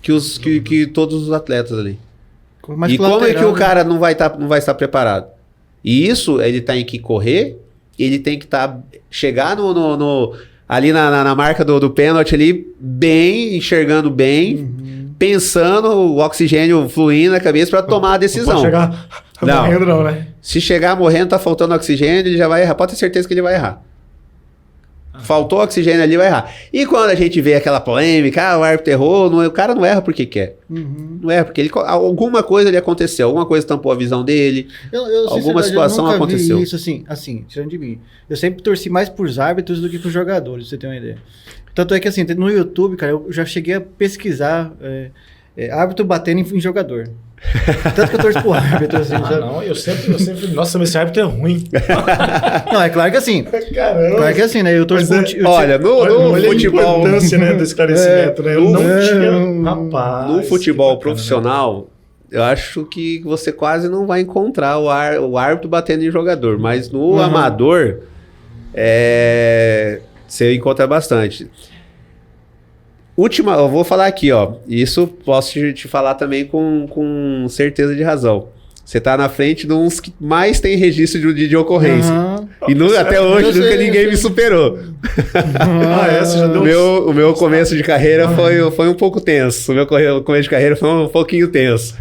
que todos os atletas ali. E como é que o cara não vai estar preparado? E isso, ele tem que correr, ele tem que chegar ali na marca do pênalti ali, bem, enxergando bem, pensando, o oxigênio fluindo na cabeça para tomar a decisão. Não pode chegar morrendo não, né? Se chegar morrendo, tá faltando oxigênio, ele já vai errar. Pode ter certeza que ele vai errar. Faltou oxigênio ali, vai errar. E quando a gente vê aquela polêmica, o árbitro errou, o cara não erra porque quer. Não erra porque alguma coisa ali aconteceu, alguma coisa tampou a visão dele, alguma situação aconteceu. Vi isso assim, tirando de mim. Eu sempre torci mais pros árbitros do que pros jogadores, pra você ter uma ideia. Tanto é que assim, no YouTube, cara, eu já cheguei a pesquisar árbitro batendo em jogador. Tanto que eu torço pro árbitro, assim. Não, eu sempre, nossa, mas esse árbitro é ruim. Não, é claro que assim. Caramba. Claro que assim, né? Eu torço olha, no futebol. A importância, né, do esclarecimento, né? Eu não tinha. Rapaz. No futebol profissional, eu acho que você quase não vai encontrar o árbitro batendo em jogador, mas no amador, você encontra bastante. Eu vou falar aqui, ó. Isso posso te falar também com certeza de razão. Você tá na frente de uns que mais tem registro de ocorrência. E até hoje nunca ninguém me superou. Você já deu O meu começo de carreira foi um pouco tenso. O meu começo de carreira foi um pouquinho tenso.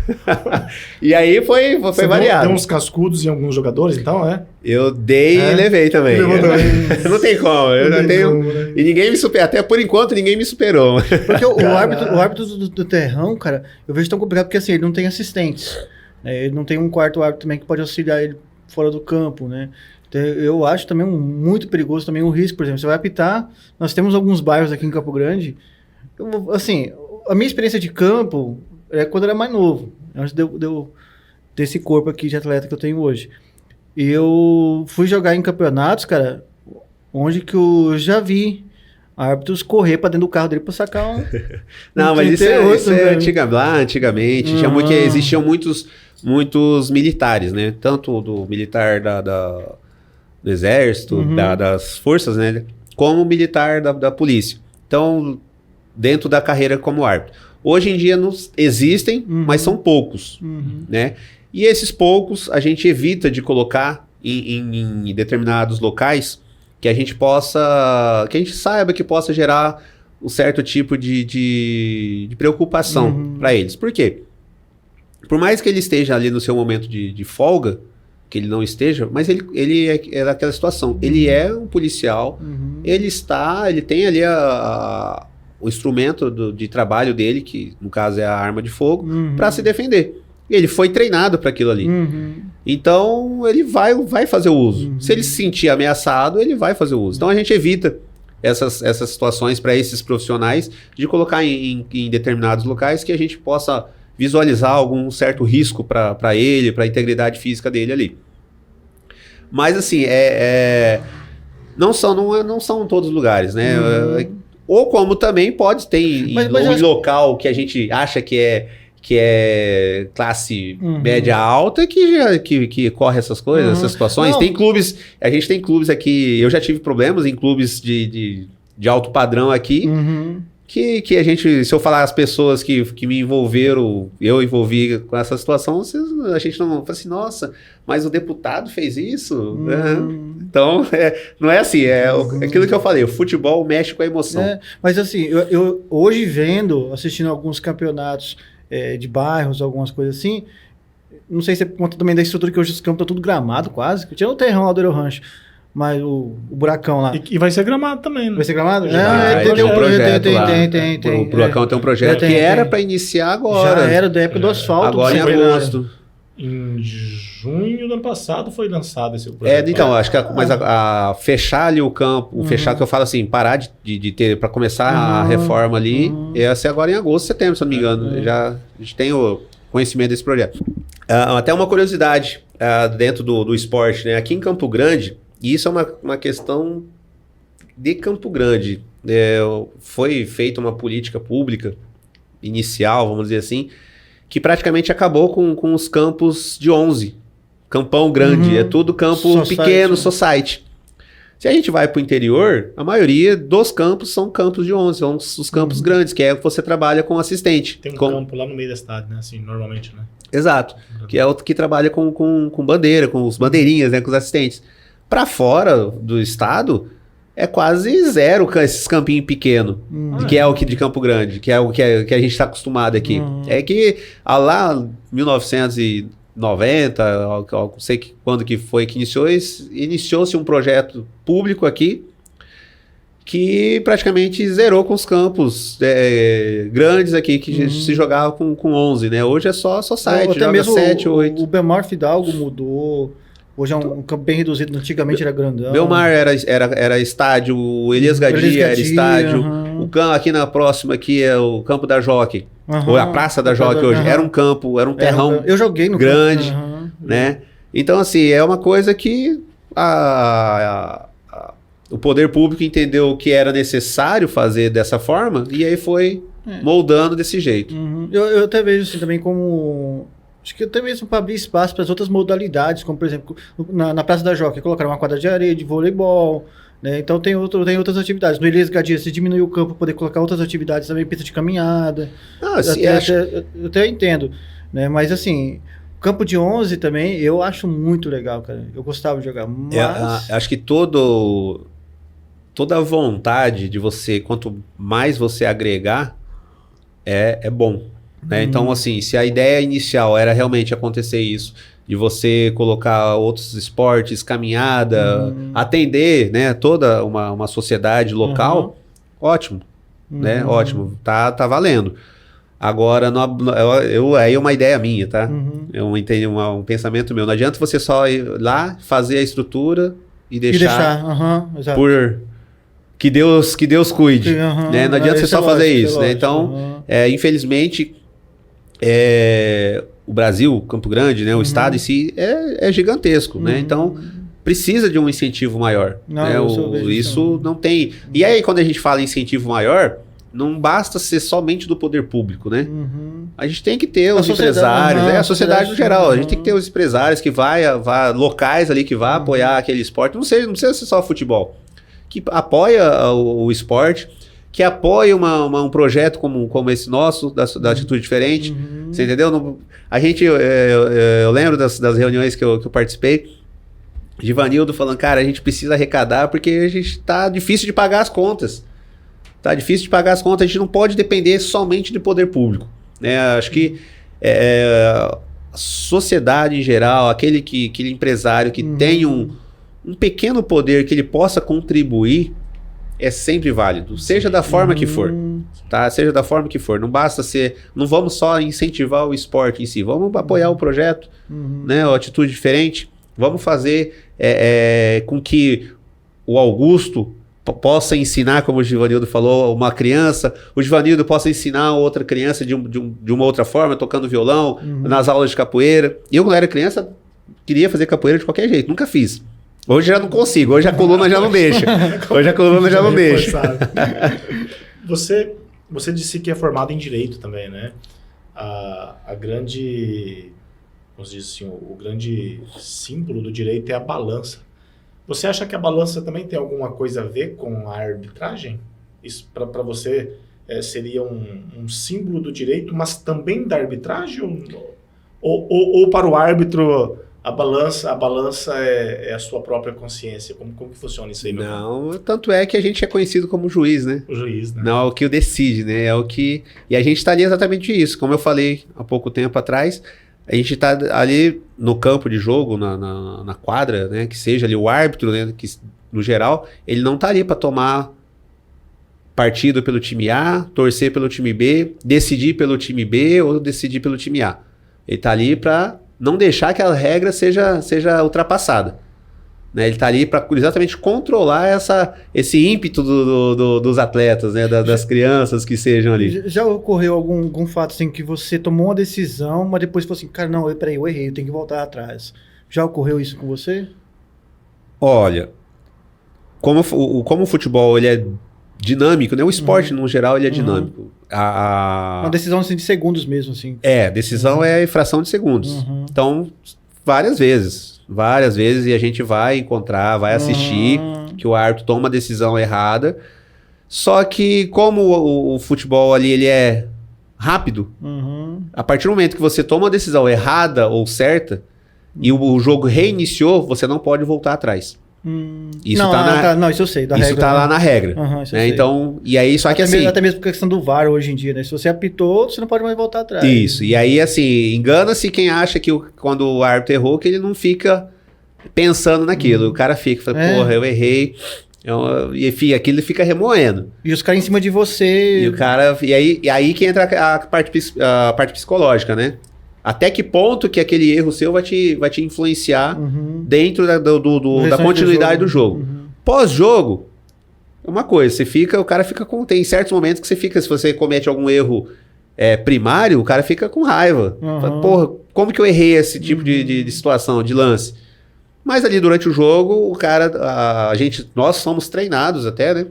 E aí foi variado. Deu uns cascudos em alguns jogadores, então, Eu dei e levei também. Não tem como. Eu já tenho. Né? E ninguém me superou. Até por enquanto, ninguém me superou. Porque o árbitro do terrão, cara, eu vejo tão complicado porque assim, ele não tem assistentes. Ele não tem um quarto árbitro também que pode auxiliar ele fora do campo, né? Então, eu acho também muito perigoso também o risco, por exemplo, você vai apitar, nós temos alguns bairros aqui em Campo Grande, assim, a minha experiência de campo é quando eu era mais novo, antes desse corpo aqui de atleta que eu tenho hoje. E eu fui jogar em campeonatos, cara, onde que eu já vi árbitros correr pra dentro do carro dele pra sacar um... Não, mas isso é antigamente. Existiam muitos militares, né? Tanto do militar do exército, das forças, né? Como militar da polícia. Então, dentro da carreira como árbitro. Hoje em dia existem, mas são poucos, né? E esses poucos a gente evita de colocar em determinados locais que a gente saiba que possa gerar um certo tipo de preocupação para eles. Por quê? Por mais que ele esteja ali no seu momento de folga, que ele não esteja, mas ele é daquela situação. Ele é um policial, ele tem ali o instrumento de trabalho dele, que no caso é a arma de fogo, para se defender. Ele foi treinado para aquilo ali. Então, ele vai fazer o uso. Se ele se sentir ameaçado, ele vai fazer o uso. Então, a gente evita essas situações para esses profissionais, de colocar em determinados locais que a gente possa visualizar algum certo risco para ele, para a integridade física dele ali. Mas assim, não são todos os lugares, né? Ou como também pode ter em local que a gente acha que é classe média alta que corre essas coisas, essas situações. Tem clubes, a gente tem clubes aqui, eu já tive problemas em clubes de alto padrão aqui, que a gente, se eu falar as pessoas que me envolveram, eu envolvi com essa situação, a gente não fala assim, nossa, mas o deputado fez isso? Então, não é assim, aquilo que eu falei, o futebol mexe com a emoção. Mas assim, eu hoje assistindo alguns campeonatos de bairros, algumas coisas assim, não sei se é por conta também da estrutura que hoje os campos estão tudo gramado quase, que tinha o terrão lá do Euro Rancho, mas o buracão lá. E vai ser gramado também, né? Vai ser gramado? Tem um projeto lá. Tem. O buracão tem um projeto que era para iniciar agora. Já era da época do asfalto. Agora em agosto. Em junho do ano passado foi lançado esse projeto. Então, acho que a fechar ali o campo, fechar que eu falo assim, parar de ter, para começar a reforma ali, ia ser agora em agosto, setembro, se eu não me engano. A gente tem o conhecimento desse projeto. Até uma curiosidade dentro do esporte, né? Aqui em Campo Grande, e isso é uma questão de Campo Grande. Foi feita uma política pública inicial, vamos dizer assim, que praticamente acabou com os campos de 11. Campão grande, é tudo campo pequeno, society. Se a gente vai para o interior, a maioria dos campos são campos de 11, são os campos grandes, que você trabalha com assistente. Tem um campo lá no meio da cidade, né? Assim, normalmente, né? Exato, que é outro que trabalha com bandeira, com os bandeirinhas, né? Com os assistentes. Para fora do estado, é quase zero esses campinhos pequenos, que é o que de Campo Grande, que é o que a gente está acostumado aqui. É que lá 1990, eu não sei quando que foi que iniciou-se um projeto público aqui, que praticamente zerou com os campos grandes aqui, que se jogava com 11, né? Hoje é só site, até joga 7, 8. O Belmar Fidalgo mudou. Hoje é um campo bem reduzido, antigamente era grandão. Belmar era estádio, o Elias Gadia era estádio, o campo aqui na próxima aqui é o campo da Jockey, ou a Praça da Jockey hoje, era um campo, era um terrão eu joguei no grande, né? Então assim, é uma coisa que o poder público entendeu que era necessário fazer dessa forma, e aí foi moldando desse jeito. Eu até vejo assim também como... Acho que até mesmo para abrir espaço para as outras modalidades, como por exemplo, na Praça da Jockey, colocaram uma quadra de areia, de voleibol, né? Então tem outras atividades. No Elias Gadia, se diminuir o campo, poder colocar outras atividades também, pista de caminhada. Eu até entendo, né? Mas assim, o campo de 11 também, eu acho muito legal, cara. Eu gostava de jogar, mas... acho que toda a vontade de você, quanto mais você agregar, é bom. Né? Então, assim, se a ideia inicial era realmente acontecer isso, de você colocar outros esportes, caminhada, atender, né, toda uma sociedade local, ótimo, né? Ótimo, tá valendo. Agora, aí é uma ideia minha, tá? Eu entendi um pensamento meu. Não adianta você só ir lá, fazer a estrutura e deixar por... Que Deus cuide, né? Não adianta você só fazer isso, né? Então, infelizmente... o Brasil, Campo Grande, né, o estado em si é gigantesco, né? Então precisa de um incentivo maior, né? Isso não tem. E aí quando a gente fala em incentivo maior, não basta ser somente do poder público, né? A gente tem que ter os empresários, a sociedade no geral. A gente tem que ter os empresários que vai locais ali que vai apoiar aquele esporte. Não precisa ser só futebol, que apoia o esporte, que apoia um projeto como esse nosso, da Atitude Diferente, você entendeu? Eu lembro das reuniões que eu participei, de Vanildo falando, cara, a gente precisa arrecadar porque a gente tá difícil de pagar as contas. A gente não pode depender somente do poder público, né? Acho que a sociedade em geral, aquele empresário que tem um pequeno poder que ele possa contribuir, é sempre válido, seja da forma que for, tá? Seja da forma que for, não basta não vamos só incentivar o esporte em si, vamos apoiar o projeto, né? A Atitude Diferente, vamos fazer com que o Augusto possa ensinar, como o Givanildo falou, uma criança, o Givanildo possa ensinar outra criança de uma outra forma, tocando violão, nas aulas de capoeira. Eu, quando era criança, queria fazer capoeira de qualquer jeito, nunca fiz. Hoje já não consigo, hoje a coluna já não deixa. Hoje a coluna já não deixa. Você disse que é formado em Direito também, né? A grande, vamos dizer assim, o grande símbolo do direito é a balança. Você acha que a balança também tem alguma coisa a ver com a arbitragem? Isso para você seria um símbolo do direito, mas também da arbitragem? Ou para o árbitro a balança é a sua própria consciência? Como que funciona isso aí? Não, tanto é que a gente é conhecido como juiz, né? O juiz, né? Não é o que o decide, né? É o que... E a gente está ali exatamente isso. Como eu falei há pouco tempo atrás, a gente está ali no campo de jogo, na quadra, né? Que seja ali o árbitro, né? Que, no geral, ele não está ali para tomar partido pelo time A, torcer pelo time B, decidir pelo time B ou decidir pelo time A. Ele está ali para não deixar que a regra seja ultrapassada. Né? Ele está ali para exatamente controlar esse ímpeto dos atletas, né? Das crianças que sejam ali. Já ocorreu algum fato assim que você tomou uma decisão, mas depois falou assim, cara, não, peraí, eu errei, eu tenho que voltar atrás. Já ocorreu isso com você? Olha, como o futebol ele é dinâmico, né? O esporte, no geral, ele é dinâmico. Uma decisão assim, de segundos mesmo, assim. Decisão é fração de segundos. Então, várias vezes, e a gente vai encontrar, vai assistir que o árbitro toma uma decisão errada. Só que como o futebol ali, ele é rápido, a partir do momento que você toma uma decisão errada ou certa, e o jogo reiniciou, você não pode voltar atrás. Isso isso eu sei. Isso tá lá na regra. Né? Então, e aí, só que assim... Até mesmo por questão do VAR hoje em dia, né? Se você apitou, você não pode mais voltar atrás. Isso, e aí assim, engana-se quem acha que quando o árbitro errou, que ele não fica pensando naquilo. O cara fala, porra, eu errei. E aquilo fica remoendo. E os caras em cima de você... E aí que entra a parte psicológica, né? Até que ponto que aquele erro seu vai te influenciar dentro da continuidade do jogo. Pós-jogo, é uma coisa, o cara fica com... Tem certos momentos que você fica, se você comete algum erro primário, o cara fica com raiva. Fala, porra, como que eu errei esse tipo de situação, de lance? Mas ali durante o jogo, nós somos treinados até, né?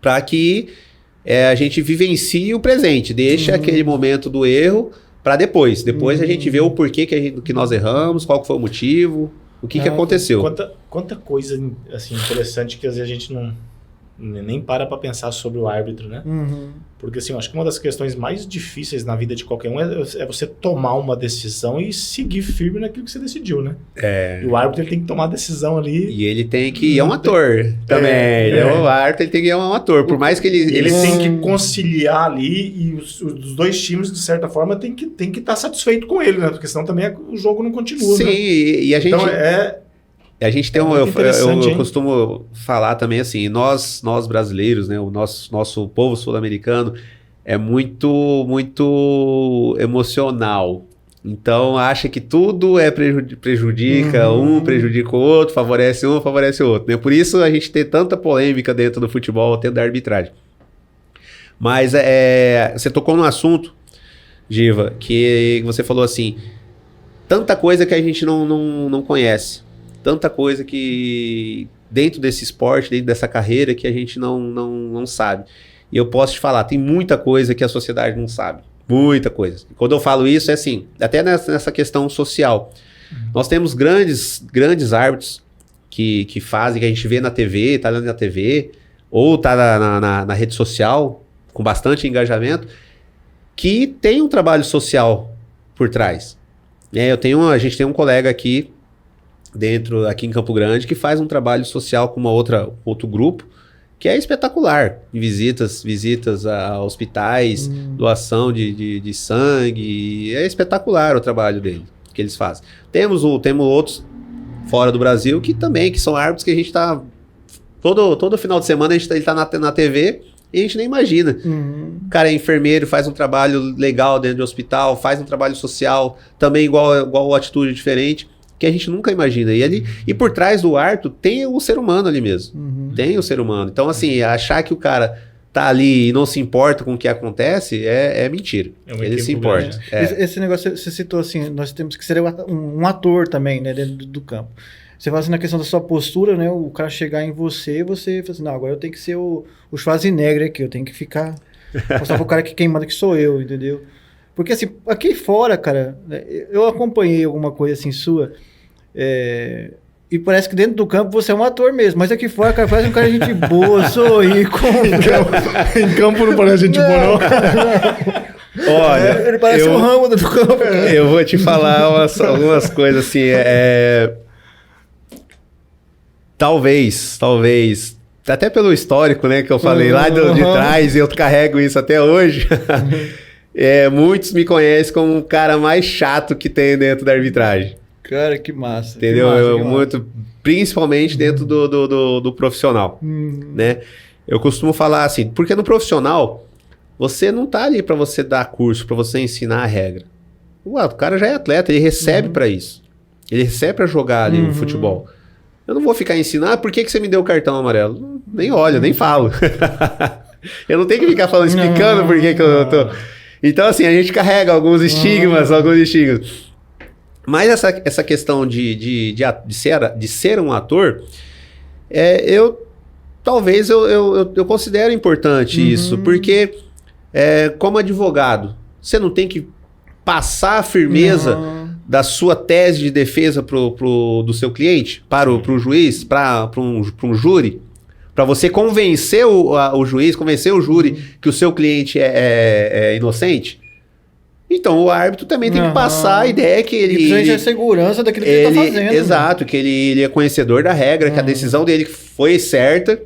Para que a gente vivencie o presente, deixa aquele momento do erro para depois a gente vê o porquê que nós erramos, qual foi o motivo, o que aconteceu. Quanta coisa assim, interessante que às vezes a gente nem para pensar sobre o árbitro, né? Porque assim, eu acho que uma das questões mais difíceis na vida de qualquer um é você tomar uma decisão e seguir firme naquilo que você decidiu, né? E o árbitro ele tem que tomar a decisão ali. E ele tem que... É um ator também. O árbitro ele tem que ir um ator. Por mais que ele tem que conciliar ali e os dois times, de certa forma, tem que estar satisfeito com ele, né? Porque senão também o jogo não continua, Sim, né? E a gente... Então a gente tem eu costumo falar também assim, nós brasileiros, né, o nosso povo sul-americano é muito, muito emocional. Então acha que tudo prejudica prejudica o outro, favorece um, favorece o outro. Né? Por isso a gente tem tanta polêmica dentro do futebol, dentro da arbitragem. Mas você tocou num assunto, Giva, que você falou assim, tanta coisa que a gente não conhece. Tanta coisa que dentro desse esporte, dentro dessa carreira que a gente não sabe. E eu posso te falar, tem muita coisa que a sociedade não sabe. Muita coisa. Quando eu falo isso, é assim, até nessa questão social. Nós temos grandes árbitros que fazem, que a gente vê na TV, tá na TV, ou tá na rede social, com bastante engajamento, que tem um trabalho social por trás. A gente tem um colega aqui em Campo Grande, que faz um trabalho social com outro grupo, que é espetacular. Visitas a hospitais, doação de sangue, é espetacular o trabalho dele, que eles fazem. Temos outros fora do Brasil que são árbitros que a gente está... Todo final de semana ele está na TV e a gente nem imagina. O cara é enfermeiro, faz um trabalho legal dentro do hospital, faz um trabalho social, também igual Atitude Diferente, que a gente nunca imagina. E por trás do árbitro tem o ser humano ali mesmo. Tem o ser humano. Então, assim, achar que o cara tá ali e não se importa com o que acontece é mentira. Ele se importa. Esse negócio, você citou assim, nós temos que ser um ator também, né, dentro do campo. Você fala assim, na questão da sua postura, né, o cara chegar em você fala assim, não, agora eu tenho que ser o Schwarzenegger aqui, eu tenho que mostrar pro cara que quem manda que sou eu, entendeu? Porque assim, aqui fora, cara, eu acompanhei alguma coisa assim sua, e parece que dentro do campo você é um ator mesmo, mas aqui fora, cara, faz um cara de gente boa, sorrir, Em campo não parece gente boa, não. Olha, ele parece um ramo do campo. Eu vou te falar algumas coisas assim, talvez, até pelo histórico, né, que eu falei lá de trás, e eu carrego isso até hoje. Muitos me conhecem como o cara mais chato que tem dentro da arbitragem. Cara, que massa. Entendeu? Que massa. Principalmente dentro do profissional, né? Eu costumo falar assim, porque no profissional, você não tá ali para você dar curso, para você ensinar a regra. O cara já é atleta, ele recebe para isso. Ele recebe para jogar ali no futebol. Eu não vou ficar ensinando, por que você me deu o cartão amarelo? Nem olho, nem falo. Eu não tenho que ficar explicando por que eu tô... Então, assim, a gente carrega alguns estigmas. Mas essa questão de ser um ator, talvez eu considero importante isso, porque como advogado, você não tem que passar a firmeza da sua tese de defesa do seu cliente, para o juiz, para um júri, para você convencer o juiz, convencer o júri que o seu cliente é inocente. Então, o árbitro também tem que passar a ideia que ele... Principalmente a segurança daquilo que ele está fazendo. Exato, que ele é conhecedor da regra, que a decisão dele foi certa.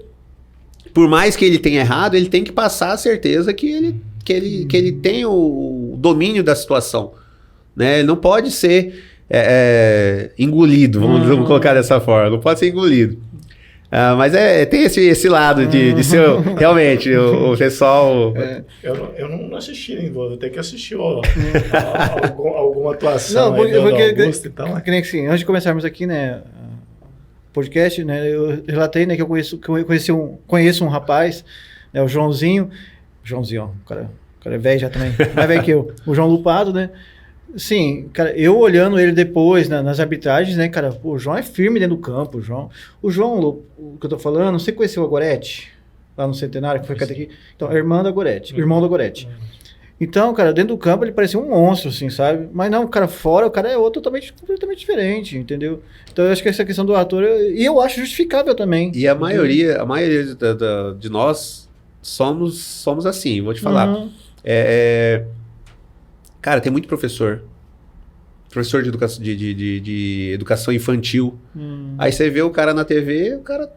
Por mais que ele tenha errado, ele tem que passar a certeza que ele tem o domínio da situação. Né? Ele não pode ser engolido, vamos colocar dessa forma. Não pode ser engolido. Mas tem esse lado de ser realmente o pessoal. Eu não assisti, hein? Vou ter que assistir alguma atuação. Não, porque e tal, que nem assim, antes de começarmos aqui, né, podcast, né, eu relatei, né, que eu conheço um rapaz, né, o Joãozinho, ó, o cara é velho já também, mais velho que eu, o João Lupado, né? Sim, cara, eu olhando ele depois nas arbitragens, né, cara, pô, o João é firme dentro do campo, o João, o que eu tô falando, você conheceu a Goretti, lá no Centenário, que foi aqui? Então, irmão da Goretti. Então, cara, dentro do campo ele parecia um monstro, assim, sabe? Mas não, o cara fora, o cara é outro completamente diferente, entendeu? Então, eu acho que essa questão do ator, e eu acho justificável também. E a maioria de nós somos assim, vou te falar. Cara, tem muito professor de educação infantil. Aí você vê o cara na TV, o cara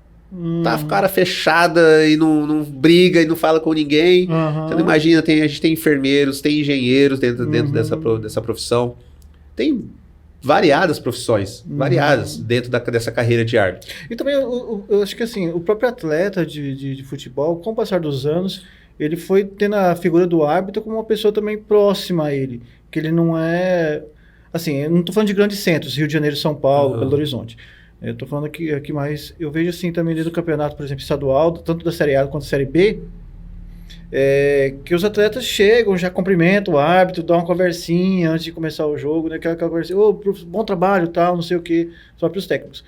tá com a cara fechada e não briga e não fala com ninguém. Você não imagina, a gente tem enfermeiros, tem engenheiros dentro dessa profissão. Tem variadas profissões, variadas dentro dessa carreira de árbitro. E também eu acho que assim, o próprio atleta de futebol, com o passar dos anos, ele foi tendo a figura do árbitro como uma pessoa também próxima a ele. Que ele não é... Assim, eu não estou falando de grandes centros, Rio de Janeiro, São Paulo, Belo Horizonte. Eu estou falando aqui mais... Eu vejo assim também dentro do campeonato, por exemplo, estadual, tanto da Série A quanto da Série B, que os atletas chegam, já cumprimentam o árbitro, dão uma conversinha antes de começar o jogo, né? Aquela conversinha, bom trabalho, tal, não sei o quê, só para os técnicos.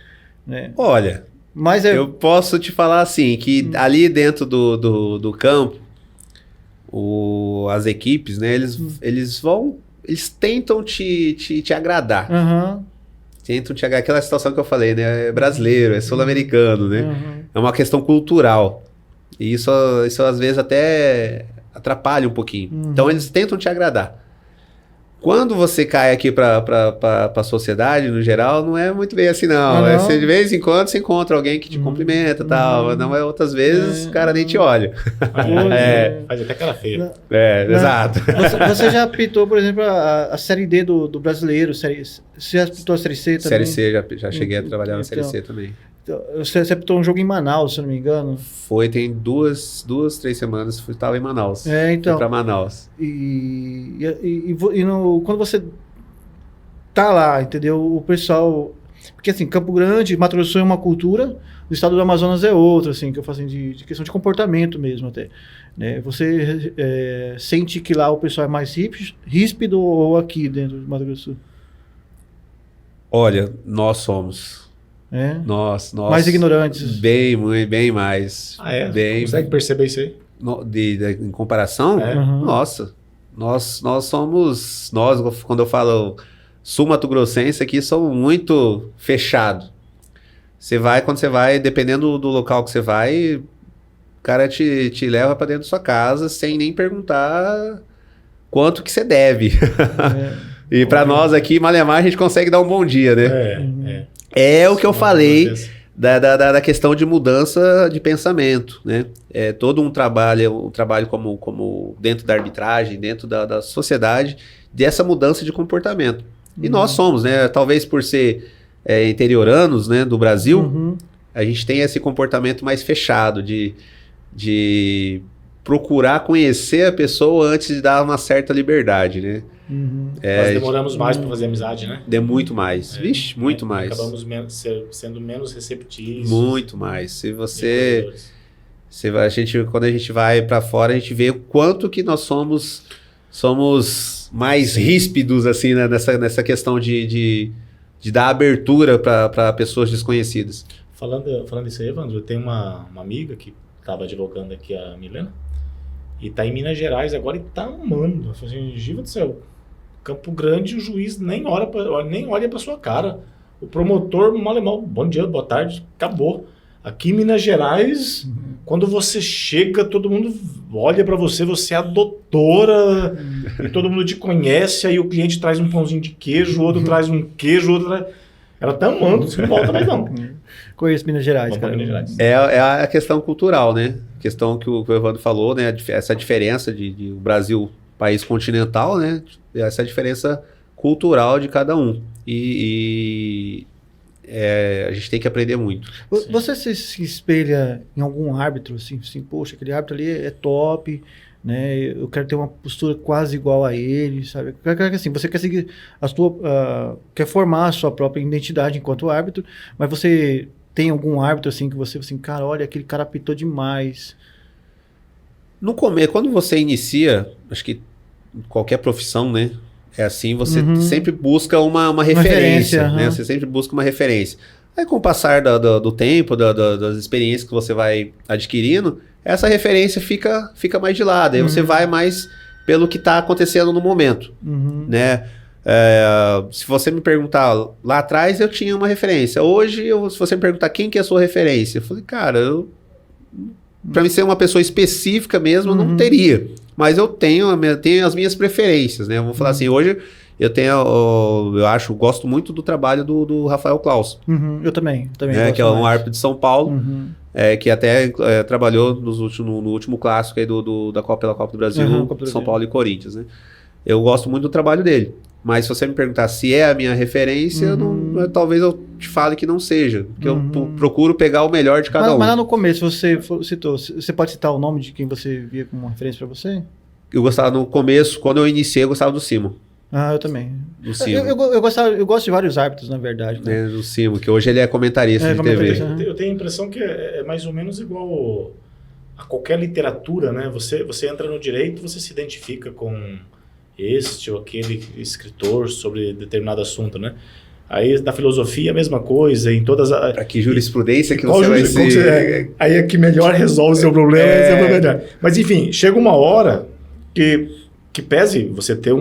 Né? Olha, mas eu posso te falar assim, que ali dentro do campo, as equipes, né, eles tentam te agradar. Tentam te agradar. Aquela situação que eu falei, né? É brasileiro, é sul-americano, né? É uma questão cultural. E isso às vezes até atrapalha um pouquinho. Então eles tentam te agradar. Quando você cai aqui para a sociedade, no geral, não é muito bem assim, não. Você, de vez em quando você encontra alguém que te cumprimenta e tal. Não é outras vezes, o cara nem te olha. Faz até cara feia. Exato. Você já apitou, por exemplo, a Série D do brasileiro? Você já apitou a Série C também? Série C, já cheguei a trabalhar na Série C também. Você apitou um jogo em Manaus, se eu não me engano? Foi, tem 3 semanas, estava em Manaus. Então. Fui pra Manaus. Quando você tá lá, entendeu? O pessoal Porque, assim, Campo Grande, Mato Grosso do Sul é uma cultura, o estado do Amazonas é outra, assim, que eu falo assim, de questão de comportamento mesmo até. Né? Você sente que lá o pessoal é mais ríspido ou aqui dentro do Mato Grosso do Sul? Olha, nós somos. Nós. Mais ignorantes. Bem mais. Consegue perceber isso aí? Em comparação? Nossa. Nós somos. Quando eu falo sul-mato-grossense aqui, somos muito fechados. Quando você vai, dependendo do local que você vai, o cara te leva para dentro da sua casa sem nem perguntar quanto que você deve. E para nós aqui, Malemar, a gente consegue dar um bom dia, né? É o que eu falei da questão de mudança de pensamento, né? É todo um trabalho como dentro da arbitragem, dentro da sociedade, dessa mudança de comportamento. E nós somos, né? Talvez por ser interioranos, né, do Brasil, a gente tem esse comportamento mais fechado de procurar conhecer a pessoa antes de dar uma certa liberdade, né? Nós demoramos mais para fazer amizade, né? Muito mais. Vixe, muito mais. Acabamos sendo menos receptivos. Muito mais. Quando a gente vai para fora, a gente vê o quanto que nós somos mais ríspidos, assim, né? nessa questão de dar abertura para pessoas desconhecidas. Falando isso aí, Evandro, eu tenho uma amiga que estava advogando aqui, a Milena, e está em Minas Gerais agora e está amando. Eu falei assim, Giva do céu, Campo Grande, o juiz nem olha para sua cara. O promotor, mal, bom dia, boa tarde, acabou. Aqui em Minas Gerais, quando você chega, todo mundo olha para você, você é a doutora, e todo mundo te conhece, aí o cliente traz um pãozinho de queijo, o outro traz um queijo, o outro traz... Ela tá amando, você não volta mais não. Conheço Minas Gerais, cara. Minas Gerais. É a questão cultural, né? A questão que o Evandro falou, né? Essa diferença de o Brasil, país continental, né? Essa diferença cultural de cada um. A gente tem que aprender muito. Você se espelha em algum árbitro, assim, poxa, aquele árbitro ali é top, né? Eu quero ter uma postura quase igual a ele, sabe? Assim, você quer seguir quer formar a sua própria identidade enquanto árbitro, mas você tem algum árbitro assim que você assim, cara, olha, aquele cara apitou demais. No começo, quando você inicia, acho que qualquer profissão, né? É assim, você sempre busca uma referência, né? Você sempre busca uma referência. Aí com o passar do tempo, das experiências que você vai adquirindo, essa referência fica mais de lado. Aí você vai mais pelo que está acontecendo no momento, né? Se você me perguntar, lá atrás eu tinha uma referência. Hoje, se você me perguntar quem que é a sua referência, eu falei, cara, para mim ser uma pessoa específica mesmo, eu não teria. Mas eu tenho as minhas preferências, né? Vamos falar assim, hoje eu gosto muito do trabalho do Rafael Klaus. Eu também que é um árbitro de São Paulo, que até trabalhou no último clássico aí pela Copa do Brasil, São Paulo e Corinthians, né? Eu gosto muito do trabalho dele. Mas se você me perguntar se é a minha referência, talvez eu te fale que não seja. Porque eu procuro pegar o melhor de cada um. Mas lá no começo, você citou, você pode citar o nome de quem você via como uma referência para você? Eu gostava no começo, quando eu iniciei, eu gostava do Simo. Eu também. Do Simo. Eu gosto de vários árbitros, na verdade. Né? Do Simo, que hoje ele é comentarista de TV. Eu tenho a impressão que é mais ou menos igual a qualquer literatura, né? Você entra no direito, você se identifica com este ou aquele escritor sobre determinado assunto, né? Aí na filosofia a mesma coisa, em todas as... Para que jurisprudência que você vai ser... Aí é que melhor resolve o seu problema. Mas enfim, chega uma hora que pese você ter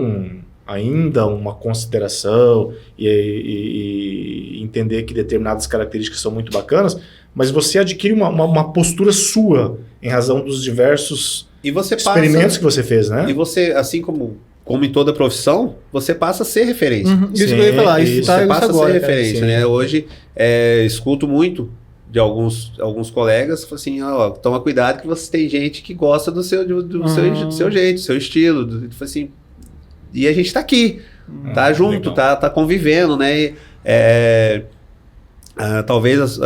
ainda uma consideração e entender que determinadas características são muito bacanas, mas você adquire uma postura sua em razão dos diversos experimentos que você fez, né? E você, assim como em toda profissão, você passa a ser referência. Isso que eu ia falar. Você passa a ser referência, né? Hoje, escuto muito de alguns colegas, assim, toma cuidado que você tem gente que gosta do seu jeito, do seu estilo. Assim, e a gente está aqui, tá junto, tá convivendo, né? Talvez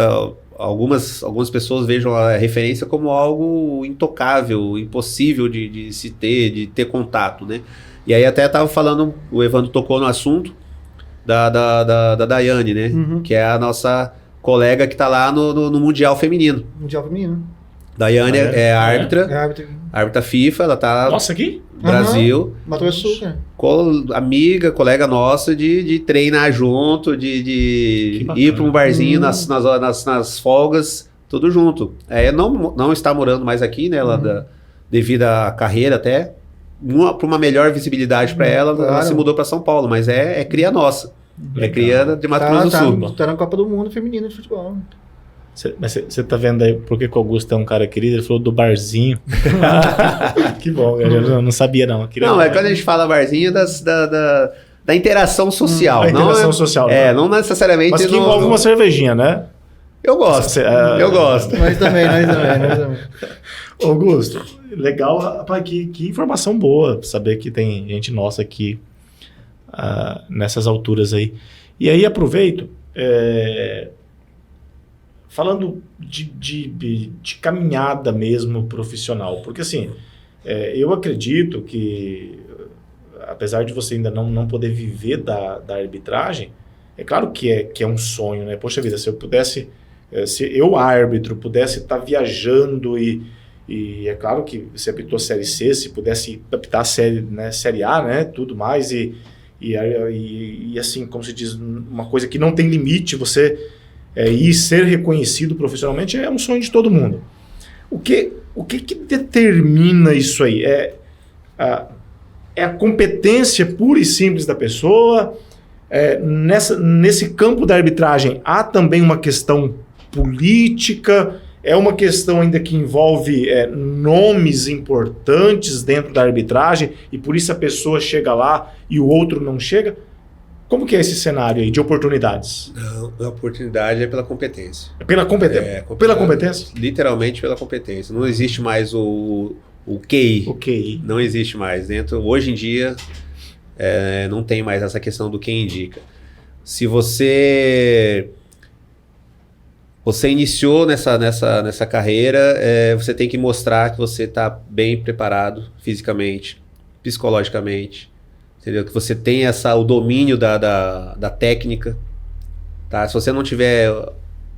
algumas pessoas vejam a referência como algo intocável, impossível de ter contato, né? E aí até estava falando, o Evandro tocou no assunto, da Daiane, né? Que é a nossa colega que tá lá no Mundial Feminino. Mundial Feminino. Daiane é árbitra, É árbitra. árbitra FIFA, ela tá Nossa, aqui? no Brasil. Mato Grosso do Sul, cara. Amiga, colega nossa de treinar junto, de bacana. ir para um barzinho nas folgas, tudo junto. Não está morando mais aqui, né? Ela devido à carreira até, para uma melhor visibilidade para ela, ela claro. se mudou para São Paulo, mas é cria nossa. É cria de Mato Grosso do Sul. Tá na Copa do Mundo Feminino de Futebol. Mas você tá vendo aí por que o Augusto é um cara querido? Ele falou do barzinho. Que bom, eu não sabia não. Não, é quando a gente fala barzinho da interação social. A interação social. Né? Não necessariamente... Mas que envolve uma cervejinha, né? Eu gosto, eu gosto. Nós também. Augusto, legal, rapaz, que informação boa saber que tem gente nossa aqui nessas alturas aí. E aí aproveito, falando de caminhada mesmo profissional, porque assim, eu acredito que, apesar de você ainda não poder viver da arbitragem, é claro que é um sonho, né? Poxa vida, se eu pudesse, se eu árbitro pudesse estar viajando e é claro que você apitou Série C, se pudesse apitar Série A, né, tudo mais, e assim, como se diz, uma coisa que não tem limite, você ir ser reconhecido profissionalmente é um sonho de todo mundo. O que determina isso aí? É a competência pura e simples da pessoa? Nesse campo da arbitragem, há também uma questão política? É uma questão ainda que envolve nomes importantes dentro da arbitragem e por isso a pessoa chega lá e o outro não chega? Como que é esse cenário aí de oportunidades? Não, a oportunidade é pela competência. É pela competência? Pela competência? Literalmente pela competência. Não existe mais o QI. O QI. Não existe mais. Hoje em dia, não tem mais essa questão do quem indica. Se você iniciou nessa carreira, você tem que mostrar que você está bem preparado fisicamente, psicologicamente, entendeu? Que você tem o domínio da técnica. Tá? Se você não tiver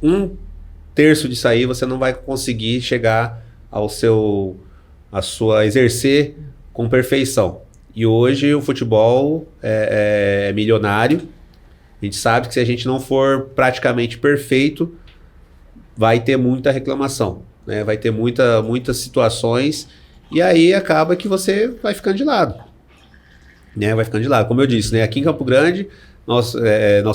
1/3 disso aí, você não vai conseguir chegar exercer com perfeição. E hoje o futebol é milionário. A gente sabe que se a gente não for praticamente perfeito, vai ter muita reclamação, né? Vai ter muitas situações e aí acaba que você vai ficando de lado, né? Vai ficando de lado. Como eu disse, né? Aqui em Campo Grande, nós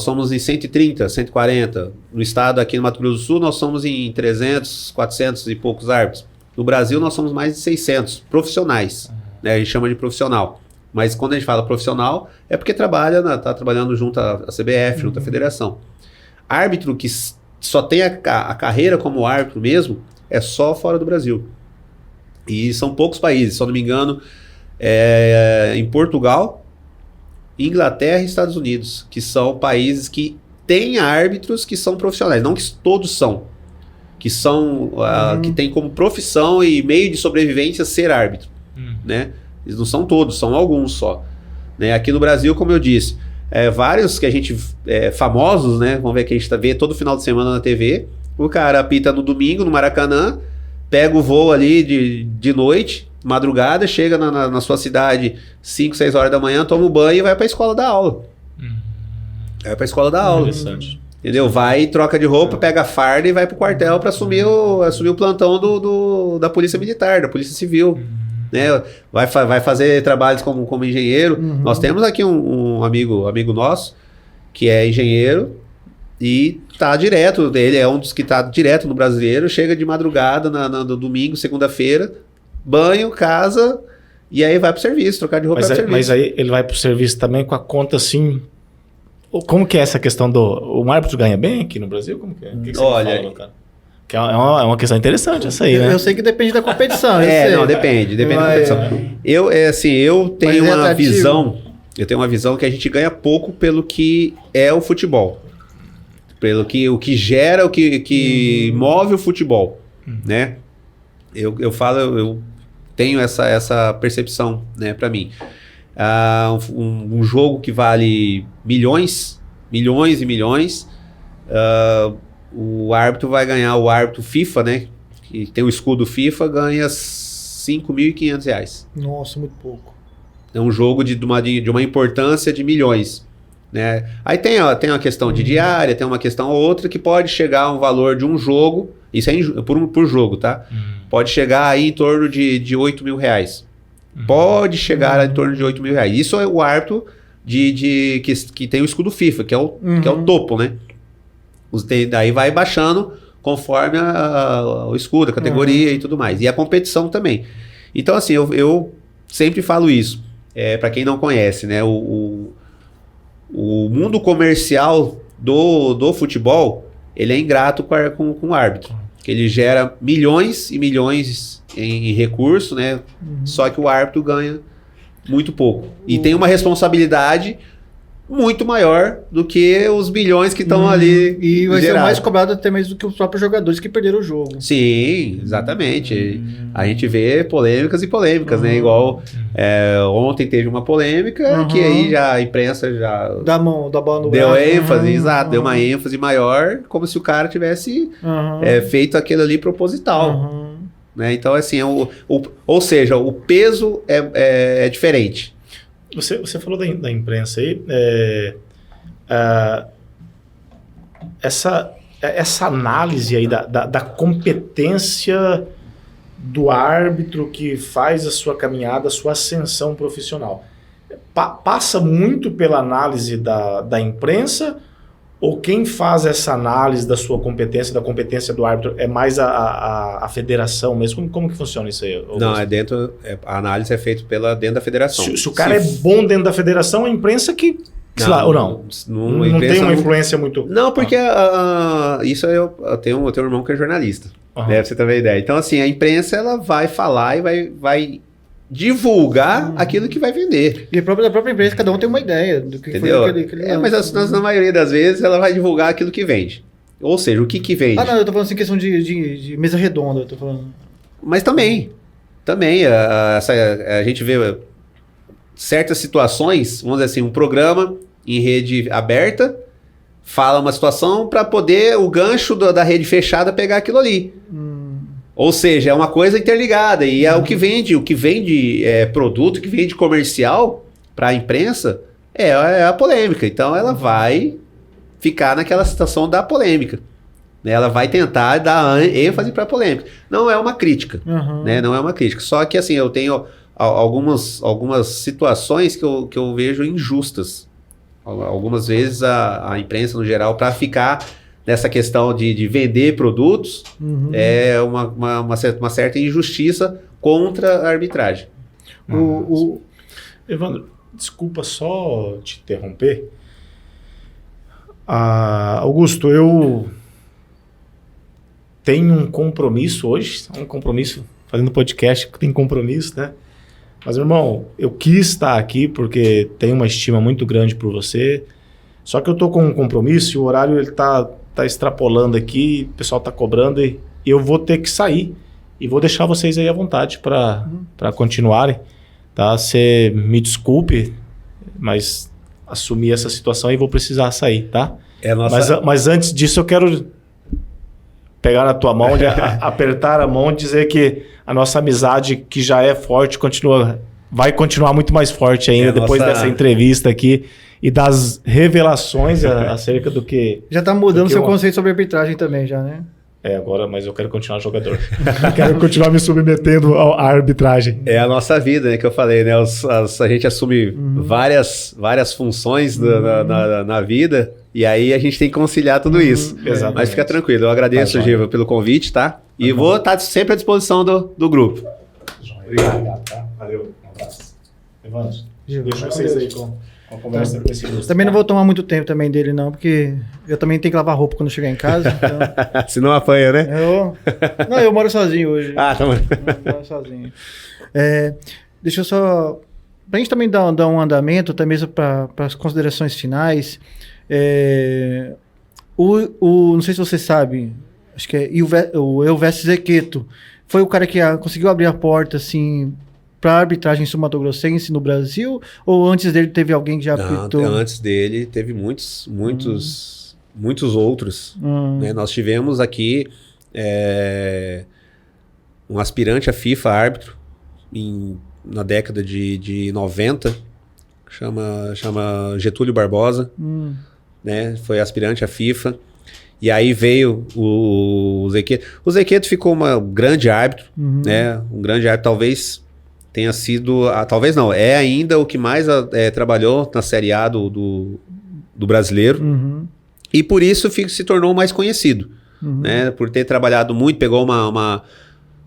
somos em 130, 140. No estado, aqui no Mato Grosso do Sul, nós somos em 300, 400 e poucos árbitros. No Brasil, nós somos mais de 600 profissionais, né? A gente chama de profissional. Mas quando a gente fala profissional, é porque tá trabalhando junto à CBF, junto à federação. Árbitro que só tem a carreira como árbitro mesmo, é só fora do Brasil. E são poucos países, se eu não me engano, em Portugal, Inglaterra e Estados Unidos, que são países que têm árbitros que são profissionais, não que todos são, que têm como profissão e meio de sobrevivência ser árbitro, né? Eles não são todos, são alguns só. Né? Aqui no Brasil, como eu disse, vários que a gente famosos, né? Vamos ver que a gente vê todo final de semana na TV. O cara apita no domingo, no Maracanã, pega o voo ali de noite, madrugada, chega na sua cidade 5, 6 horas da manhã, toma um banho e vai pra escola dar aula. Vai pra escola dar aula. Interessante. Entendeu? Vai, troca de roupa, pega a farda e vai pro quartel para assumir o plantão da Polícia Militar, da Polícia Civil. Né? Vai fazer trabalhos como engenheiro. Nós temos aqui um amigo nosso que é engenheiro e tá direto, ele é um dos que tá direto no Brasileiro, chega de madrugada no domingo, segunda-feira, banho, casa e aí vai pro serviço, trocar de roupa pro serviço. Mas aí ele vai pro serviço também com a conta assim... Como que é essa questão o árbitro ganha bem aqui no Brasil? Como que é? O que você Olha, fala, cara? Que é uma questão interessante essa aí, né? Eu sei que depende da competição. Depende da competição. Eu tenho uma visão que a gente ganha pouco pelo que é o futebol. Pelo que o que gera, o que move o futebol, né? Eu tenho essa percepção, né, para mim. Um jogo que vale milhões, milhões e milhões. O árbitro vai ganhar, o árbitro FIFA, né? Que tem o escudo FIFA, ganha R$5.500. Nossa, muito pouco. É um jogo de uma importância de milhões. Né? Aí tem uma questão de diária, tem uma questão ou outra que pode chegar a um valor de um jogo, isso é por jogo, tá? Pode chegar aí em torno de R$8.000. Pode chegar em torno de R$8.000. Isso é o árbitro que tem o escudo FIFA, que é o topo, né? Daí vai baixando conforme o escudo, a categoria e tudo mais. E a competição também. Então, assim, eu sempre falo isso, para quem não conhece, né? O mundo comercial do futebol, ele é ingrato com o árbitro. Ele gera milhões e milhões em recurso, né? Só que o árbitro ganha muito pouco. E tem uma responsabilidade muito maior do que os bilhões que estão ali. E vai ser mais cobrado até mesmo do que os próprios jogadores que perderam o jogo. Sim, exatamente. A gente vê polêmicas e polêmicas, né? Igual ontem teve uma polêmica que aí já a imprensa já dá bola no deu ênfase, exato, deu uma ênfase maior, como se o cara tivesse feito aquilo ali proposital. Né? Então, assim, ou seja, o peso é diferente. Você falou da imprensa aí, essa análise aí da competência do árbitro que faz a sua caminhada, a sua ascensão profissional, passa muito pela análise da imprensa, ou quem faz essa análise da sua competência, da competência do árbitro, é mais a federação mesmo? Como que funciona isso aí? Augusto? Não, a análise é feita dentro da federação. Se o cara é bom dentro da federação, a imprensa que... sei lá, ou não? Não tem uma influência muito... Não, porque isso eu tenho um irmão que é jornalista, né, pra você ter uma ideia. Então, assim, a imprensa ela vai falar e vai divulgar aquilo que vai vender. E da própria empresa, cada um tem uma ideia do que entendeu? Foi aquele mas na maioria das vezes ela vai divulgar aquilo que vende. Ou seja, o que vende. Não, eu tô falando assim, questão de mesa redonda, eu tô falando. Mas também a gente vê certas situações, vamos dizer assim, um programa em rede aberta fala uma situação para poder o gancho da rede fechada pegar aquilo ali. Ou seja, é uma coisa interligada e é o que vende produto, o que vende comercial para a imprensa é a polêmica. Então ela vai ficar naquela situação da polêmica. Né? Ela vai tentar dar ênfase para a polêmica. Não é uma crítica, né? Não é uma crítica. Só que assim, eu tenho algumas situações que eu vejo injustas. Algumas vezes a imprensa no geral, para ficar nessa questão de vender produtos, é uma certa injustiça contra a arbitragem. Evandro, desculpa só te interromper. Augusto, eu tenho um compromisso hoje, fazendo podcast, tem compromisso, né? Mas, irmão, eu quis estar aqui porque tenho uma estima muito grande por você, só que eu tô com um compromisso e o horário ele tá extrapolando aqui, o pessoal tá cobrando e eu vou ter que sair. E vou deixar vocês aí à vontade para continuarem, tá? Você me desculpe, mas assumi essa situação e vou precisar sair, tá? Mas antes disso eu quero pegar na tua mão, apertar a mão e dizer que a nossa amizade, que já é forte, vai continuar muito mais forte ainda depois dessa entrevista aqui. E das revelações acerca do que... Já tá mudando seu conceito sobre arbitragem também, já, né? Agora, mas eu quero continuar jogador. Quero continuar me submetendo à arbitragem. É a nossa vida, né? Que eu falei, né? A gente assume várias funções na vida e aí a gente tem que conciliar tudo isso. Exatamente. Mas fica tranquilo, eu agradeço, Giva, pelo convite, tá? E vou estar sempre à disposição do grupo. Obrigado, tá? Valeu, um abraço. Evandro, deixa vocês aí com a conversa com esse ilustre. Também não vou tomar muito tempo também dele, não, porque eu também tenho que lavar roupa quando chegar em casa. Então... Se não apanha, né? Eu moro sozinho hoje. Tá bom. Eu moro sozinho. Deixa eu só... Pra gente também dar um andamento, até mesmo para as considerações finais, não sei se você sabe, acho que é o Elvésio Zequeto, foi o cara que conseguiu abrir a porta, assim, para arbitragem sul-mato-grossense no Brasil? Ou antes dele teve alguém que já apitou? Não, antes dele teve muitos outros. Né? Nós tivemos aqui um aspirante a FIFA árbitro na década de 90, chama Getúlio Barbosa, né? Foi aspirante a FIFA. E aí veio o Zequeto. O Zequeto ficou um grande árbitro, né? Um grande árbitro, talvez tenha sido... talvez não, é ainda o que mais trabalhou na Série A do brasileiro. E por isso se tornou mais conhecido. Né? Por ter trabalhado muito, pegou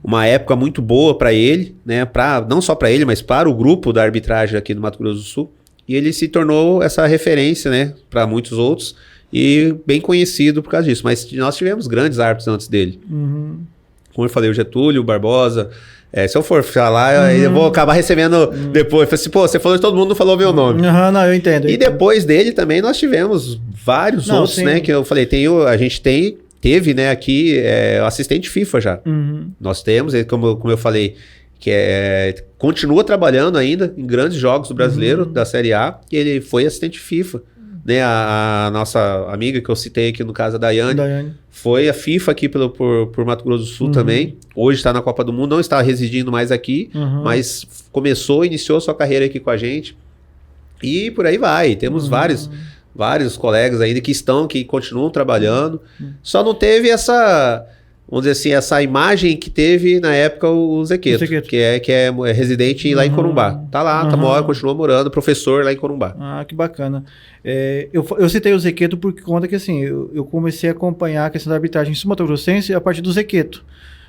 uma época muito boa para ele, né? Não só para ele, mas para o grupo da arbitragem aqui do Mato Grosso do Sul. E ele se tornou essa referência, né? Para muitos outros. E bem conhecido por causa disso. Mas nós tivemos grandes árbitros antes dele. Como eu falei, o Getúlio, o Barbosa. Se eu for falar, eu vou acabar recebendo depois. Falei assim, pô, você falou de todo mundo, não falou meu nome. Não, eu entendo. E depois dele também nós tivemos vários outros, sim, né? Que eu falei, a gente teve, né, aqui assistente FIFA já. Nós temos, como eu falei, que continua trabalhando ainda em grandes jogos do brasileiro, da Série A, e ele foi assistente FIFA. Né, a nossa amiga que eu citei aqui no caso, a Daiane, foi a FIFA aqui por Mato Grosso do Sul também. Hoje está na Copa do Mundo, não está residindo mais aqui, mas iniciou sua carreira aqui com a gente. E por aí vai. Temos vários colegas ainda que continuam trabalhando. Só não teve vamos dizer assim, essa imagem que teve na época o Zequeto, que é residente lá em Corumbá. Tá lá, continua morando, professor lá em Corumbá. Ah, que bacana. Eu citei o Zequeto por conta que, assim, eu comecei a acompanhar a questão da arbitragem sul-mato-grossense a partir do Zequeto.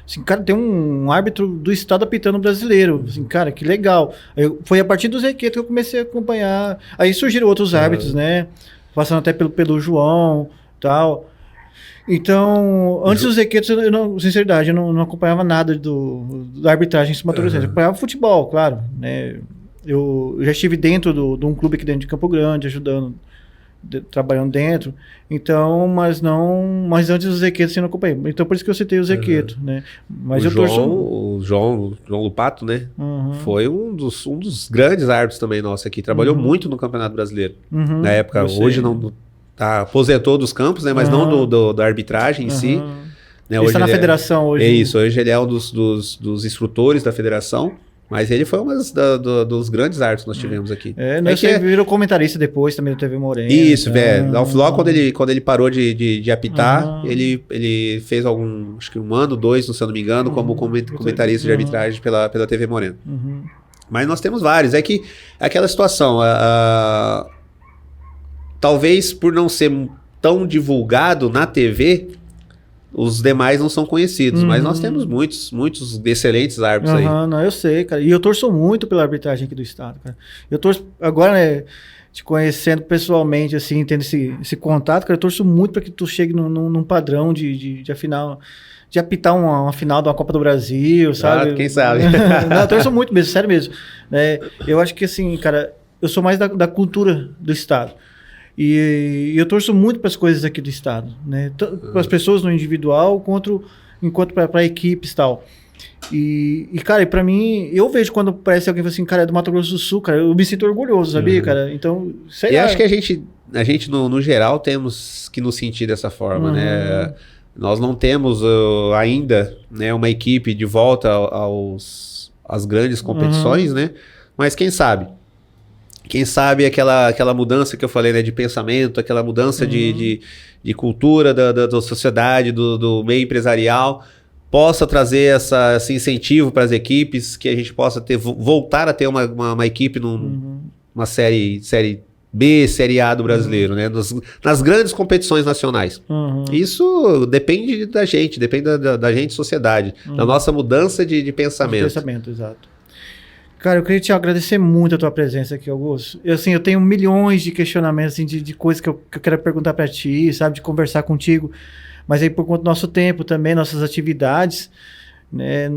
Assim, cara, tem um árbitro do estado apitando brasileiro. Assim, cara, que legal. Foi a partir do Zequeto que eu comecei a acompanhar. Aí surgiram outros árbitros, né? Passando até pelo João e tal. Então, antes do Zequeto, sinceridade, eu não acompanhava nada da arbitragem sul-mato-grossense. Eu acompanhava futebol, claro, né? Eu já estive dentro de um clube aqui dentro de Campo Grande, ajudando, trabalhando dentro. Então, mas antes do Zequeto, assim, eu não acompanhei. Então, por isso que eu citei o Zequeto, né? Mas o João Lupato, né? Foi um dos grandes árbitros também nosso aqui. Trabalhou muito no Campeonato Brasileiro. Na época, hoje não... aposentou dos campos, né? Mas não da arbitragem em si. Né? Ele está na federação hoje. É isso, hoje ele é um dos instrutores da federação, mas ele foi um dos grandes árbitros que nós tivemos aqui. Você virou comentarista depois também do TV Moreno. Isso, logo quando ele parou de apitar, ele fez acho que 1 ano, 2, se eu não me engano, como comentarista de arbitragem pela TV Moreno. Mas nós temos vários. É que aquela situação... Talvez por não ser tão divulgado na TV, os demais não são conhecidos. Mas nós temos muitos excelentes árbitros aí. Não, eu sei, cara. E eu torço muito pela arbitragem aqui do estado, cara. Eu torço... Agora, né, te conhecendo pessoalmente, assim, tendo esse contato, cara, eu torço muito para que tu chegue num padrão de afinal... De apitar uma final de uma Copa do Brasil, sabe? Quem sabe? Não, eu torço muito mesmo, sério mesmo. Eu acho que, assim, cara, eu sou mais da cultura do estado. E eu torço muito para as coisas aqui do estado, né? Para as pessoas no individual, enquanto para equipes e tal. E cara, para mim, eu vejo quando aparece alguém assim, cara, é do Mato Grosso do Sul, cara, eu me sinto orgulhoso, sabia, cara? Então, sei lá. E acho que a gente no geral, temos que nos sentir dessa forma, né? Nós não temos ainda, né, uma equipe de volta às grandes competições, né? Mas quem sabe? Quem sabe aquela mudança que eu falei, né, de pensamento, aquela mudança de cultura da sociedade, do meio empresarial, possa trazer esse incentivo para as equipes, que a gente possa voltar a ter uma equipe numa série B, Série A do brasileiro, né, nas grandes competições nacionais. Isso depende da gente, sociedade, da nossa mudança de pensamento. Pensamento, exato. Cara, eu queria te agradecer muito a tua presença aqui, Augusto. Eu tenho milhões de questionamentos, assim, de coisas que eu quero perguntar para ti, sabe? De conversar contigo. Mas aí, por conta do nosso tempo também, nossas atividades, né?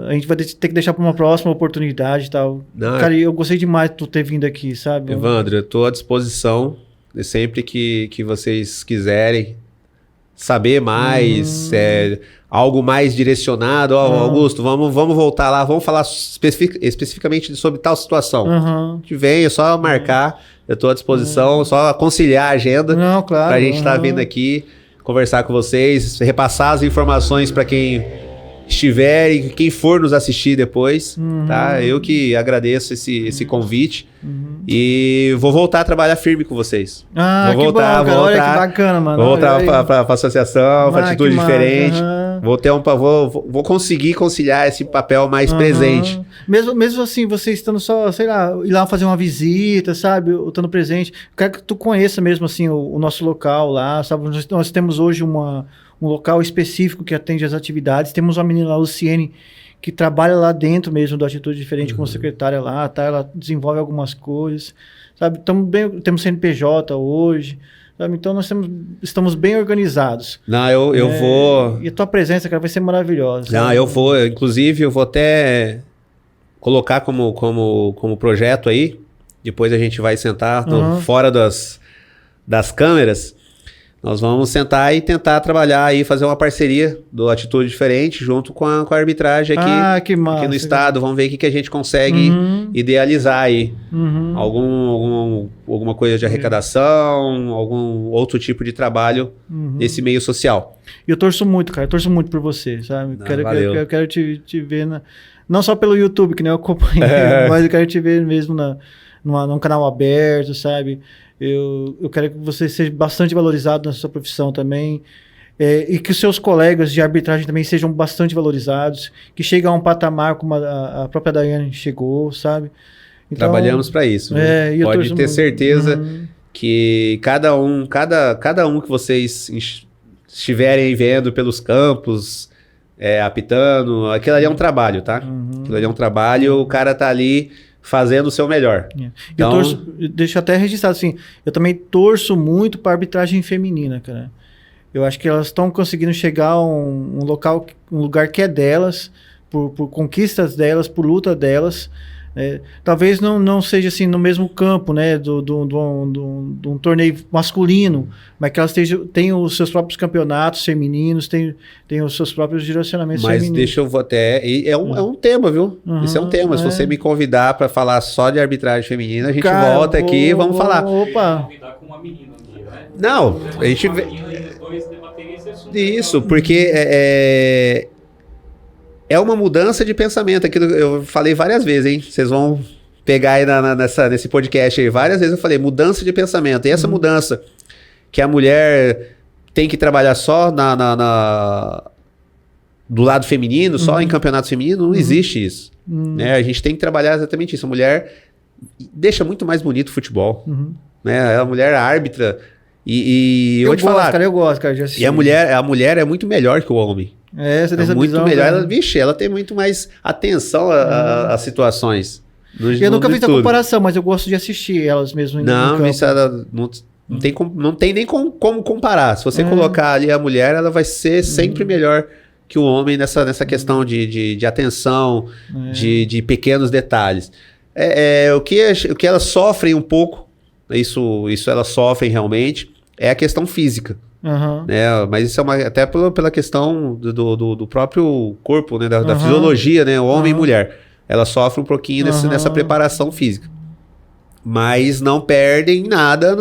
A gente vai ter que deixar para uma próxima oportunidade e tal. Cara, eu gostei demais de tu ter vindo aqui, sabe? Evandro, eu estou à disposição. Sempre que vocês quiserem saber mais, algo mais direcionado. Augusto, vamos voltar lá, vamos falar especificamente sobre tal situação. A gente vem, é só marcar, eu estou à disposição, só conciliar a agenda para a gente estar vindo aqui, conversar com vocês, repassar as informações para quem estiver e quem for nos assistir depois, tá? Eu que agradeço esse convite e vou voltar a trabalhar firme com vocês. Vou voltar, bom, cara. Olha que bacana, mano. Vou voltar para a associação, para atitude diferente. Vou conseguir conciliar esse papel mais presente. Mesmo assim, você estando só, sei lá, ir lá fazer uma visita, sabe? Eu estando presente. Eu quero que tu conheça mesmo, assim, o nosso local lá, sabe? Nós temos hoje um local específico que atende as atividades. Temos uma menina lá, Luciene, que trabalha lá dentro mesmo do Atitude Diferente como secretária lá, tá? Ela desenvolve algumas coisas, sabe? Temos CNPJ hoje, sabe? Então nós estamos bem organizados. Não, eu vou... E a tua presença, cara, vai ser maravilhosa. Não, sabe? Inclusive, eu vou até colocar como projeto aí, depois a gente vai sentar fora das câmeras. Nós vamos sentar e tentar trabalhar aí, fazer uma parceria do Atitude Diferente junto com a arbitragem aqui, aqui no estado. Vamos ver o que a gente consegue idealizar aí. Alguma coisa de arrecadação, algum outro tipo de trabalho nesse meio social. E eu torço muito, cara. Eu torço muito por você, sabe? Eu quero te ver, não só pelo YouTube, que nem eu acompanho, mas eu quero te ver mesmo num canal aberto, sabe? Eu quero que você seja bastante valorizado na sua profissão também, e que os seus colegas de arbitragem também sejam bastante valorizados, que cheguem a um patamar como a própria Daiane chegou, sabe? Então, trabalhamos para isso. Pode ter certeza que cada um que vocês estiverem vendo pelos campos, apitando, aquilo ali é um trabalho, tá? Aquilo ali é um trabalho, o cara tá ali fazendo o seu melhor. Então, deixa até registrado assim, eu também torço muito para a arbitragem feminina, cara. Eu acho que elas estão conseguindo chegar a um lugar que é delas, por conquistas delas, por luta delas. Talvez não seja assim no mesmo campo, né, de um torneio masculino, mas que elas tenham os seus próprios campeonatos femininos, tenham os seus próprios direcionamentos femininos. Mas deixa eu até... É um tema, viu? Isso é um tema. Se você me convidar para falar só de arbitragem feminina, a gente volta aqui e vamos falar. Opa! Convidar com uma menina um dia, né? Não, a gente... Isso, porque é uma mudança de pensamento. Aquilo eu falei várias vezes, hein? Vocês vão pegar aí nesse podcast aí. Várias vezes eu falei mudança de pensamento. E essa mudança que a mulher tem que trabalhar só do lado feminino, só em campeonato feminino, não existe isso. Né? A gente tem que trabalhar exatamente isso. A mulher deixa muito mais bonito o futebol. Né? A mulher árbitra. Eu vou te falar, cara, eu gosto, cara, de assistir. E a mulher é muito melhor que o homem. Você tem essa muito visão, melhor. Né? Ela tem muito mais atenção às situações. Eu nunca fiz a comparação, mas eu gosto de assistir elas mesmo. Não tem nem como comparar. Se você colocar ali a mulher, ela vai ser sempre melhor que o homem nessa questão de atenção, de pequenos detalhes. O que elas sofrem um pouco, isso elas sofrem realmente, é a questão física. Mas isso é até pela questão do próprio corpo, né? Da fisiologia, né? Homem e mulher. Ela sofre um pouquinho nessa preparação física. Mas não perdem nada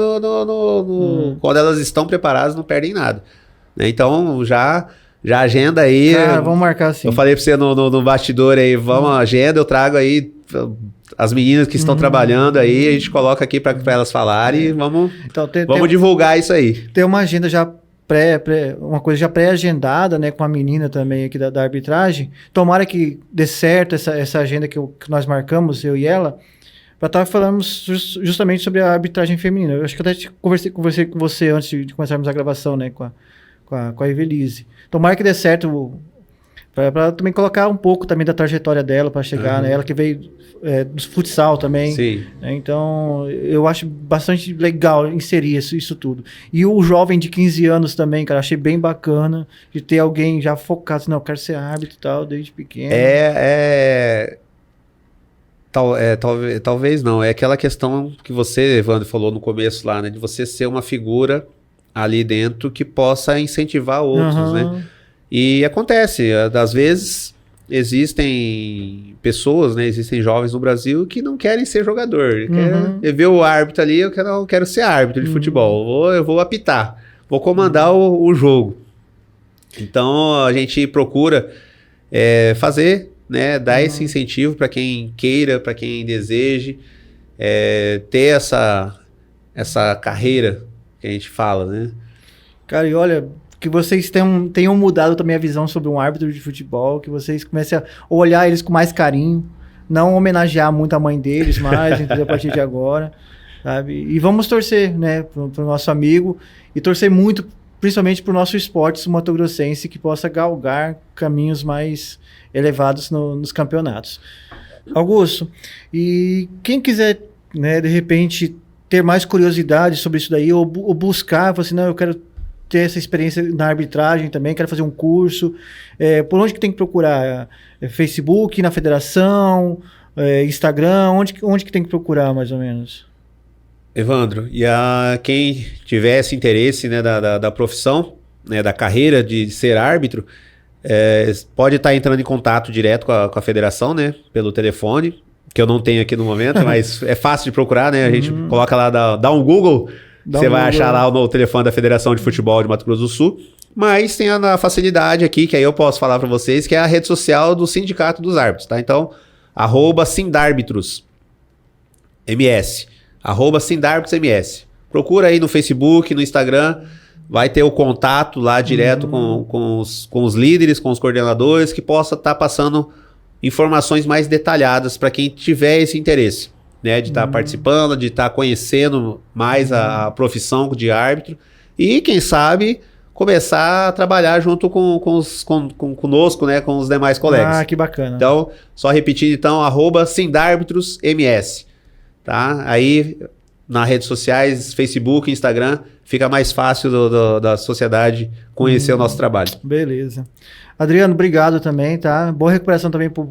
quando elas estão preparadas, não perdem nada. Né? Então, já agenda aí. Cara, vamos marcar assim. Eu falei pra você no bastidor aí, vamos agenda, eu trago aí as meninas que estão trabalhando aí, a gente coloca aqui para elas falarem e vamos divulgar isso aí. Tem uma agenda já uma coisa já pré-agendada, né, com a menina também aqui da arbitragem. Tomara que dê certo essa agenda que nós marcamos, eu e ela, para estar falando justamente sobre a arbitragem feminina. Eu acho que eu até conversei com você antes de começarmos a gravação, né, com a Evelise. Tomara que dê certo, para também colocar um pouco também da trajetória dela para chegar, né? Ela que veio do futsal também. Sim. Né? Então, eu acho bastante legal inserir isso tudo. E o jovem de 15 anos também, cara, achei bem bacana de ter alguém já focado, não, eu quero ser árbitro e tal, desde pequeno. Talvez não. É aquela questão que você, Evandro, falou no começo lá, né? De você ser uma figura ali dentro que possa incentivar outros, né? E acontece, às vezes existem pessoas, né, existem jovens no Brasil que não querem ser jogador. Quer ver o árbitro ali, eu quero ser árbitro de futebol, eu vou apitar, vou comandar o jogo. Então a gente procura fazer, né, dar esse incentivo para quem queira, para quem deseje ter essa carreira que a gente fala, né? Cara, e olha, que vocês tenham mudado também a visão sobre um árbitro de futebol, que vocês comecem a olhar eles com mais carinho, não homenagear muito a mãe deles mais, entendeu? A partir de agora, sabe? E vamos torcer, né, pro nosso amigo, e torcer muito, principalmente pro nosso esporte mato-grossense, que possa galgar caminhos mais elevados nos campeonatos. Augusto, e quem quiser, né, de repente, ter mais curiosidade sobre isso daí, ou buscar, falar assim, não, eu quero ter essa experiência na arbitragem também, quero fazer um curso, por onde que tem que procurar? Facebook, na federação, Instagram, onde que tem que procurar, mais ou menos? Evandro, e quem tivesse interesse, né, da profissão, né, da carreira de ser árbitro, pode estar entrando em contato direto com a federação, né, pelo telefone, que eu não tenho aqui no momento, mas é fácil de procurar, né, a gente coloca lá, dá um Google, você vai achar lá no telefone da Federação de Futebol de Mato Grosso do Sul, mas tem a facilidade aqui, que aí eu posso falar para vocês, que é a rede social do Sindicato dos Árbitros, tá? Então, @Sindárbitros MS, @SindárbitosMS. Procura aí no Facebook, no Instagram, vai ter o contato lá direto com os líderes, com os coordenadores, que possa estar passando informações mais detalhadas para quem tiver esse interesse, né, de estar participando, de estar conhecendo mais a profissão de árbitro e, quem sabe, começar a trabalhar junto conosco, né, com os demais colegas. Ah, que bacana. Então, só repetindo, então, @SindárbitosMS, tá? Aí, nas redes sociais, Facebook, Instagram, fica mais fácil da sociedade conhecer o nosso trabalho. Beleza. Adriano, obrigado também, tá? Boa recuperação também pro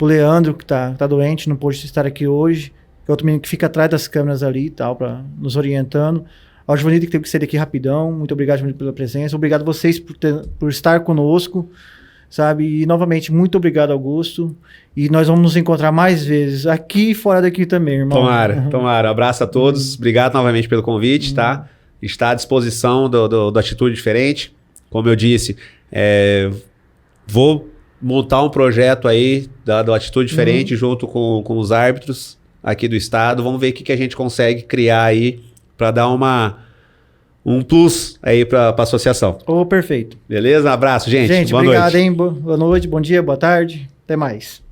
Leandro, que tá doente, não pôde estar aqui hoje. É outro menino que fica atrás das câmeras ali e tal, pra nos orientando. Ao Giovanni, que teve que sair daqui rapidão. Muito obrigado, Giovanni, pela presença. Obrigado a vocês por estar conosco, sabe? E, novamente, muito obrigado, Augusto. E nós vamos nos encontrar mais vezes, aqui e fora daqui também, irmão. Tomara. Um abraço a todos. Obrigado novamente pelo convite, tá? Está à disposição do Atitude Diferente. Como eu disse, vou montar um projeto aí do Atitude Diferente junto com os árbitros aqui do estado. Vamos ver o que a gente consegue criar aí para dar um plus aí para a associação. Perfeito. Beleza? Um abraço, gente. Gente, obrigado, hein? Boa noite, bom dia, boa tarde. Até mais.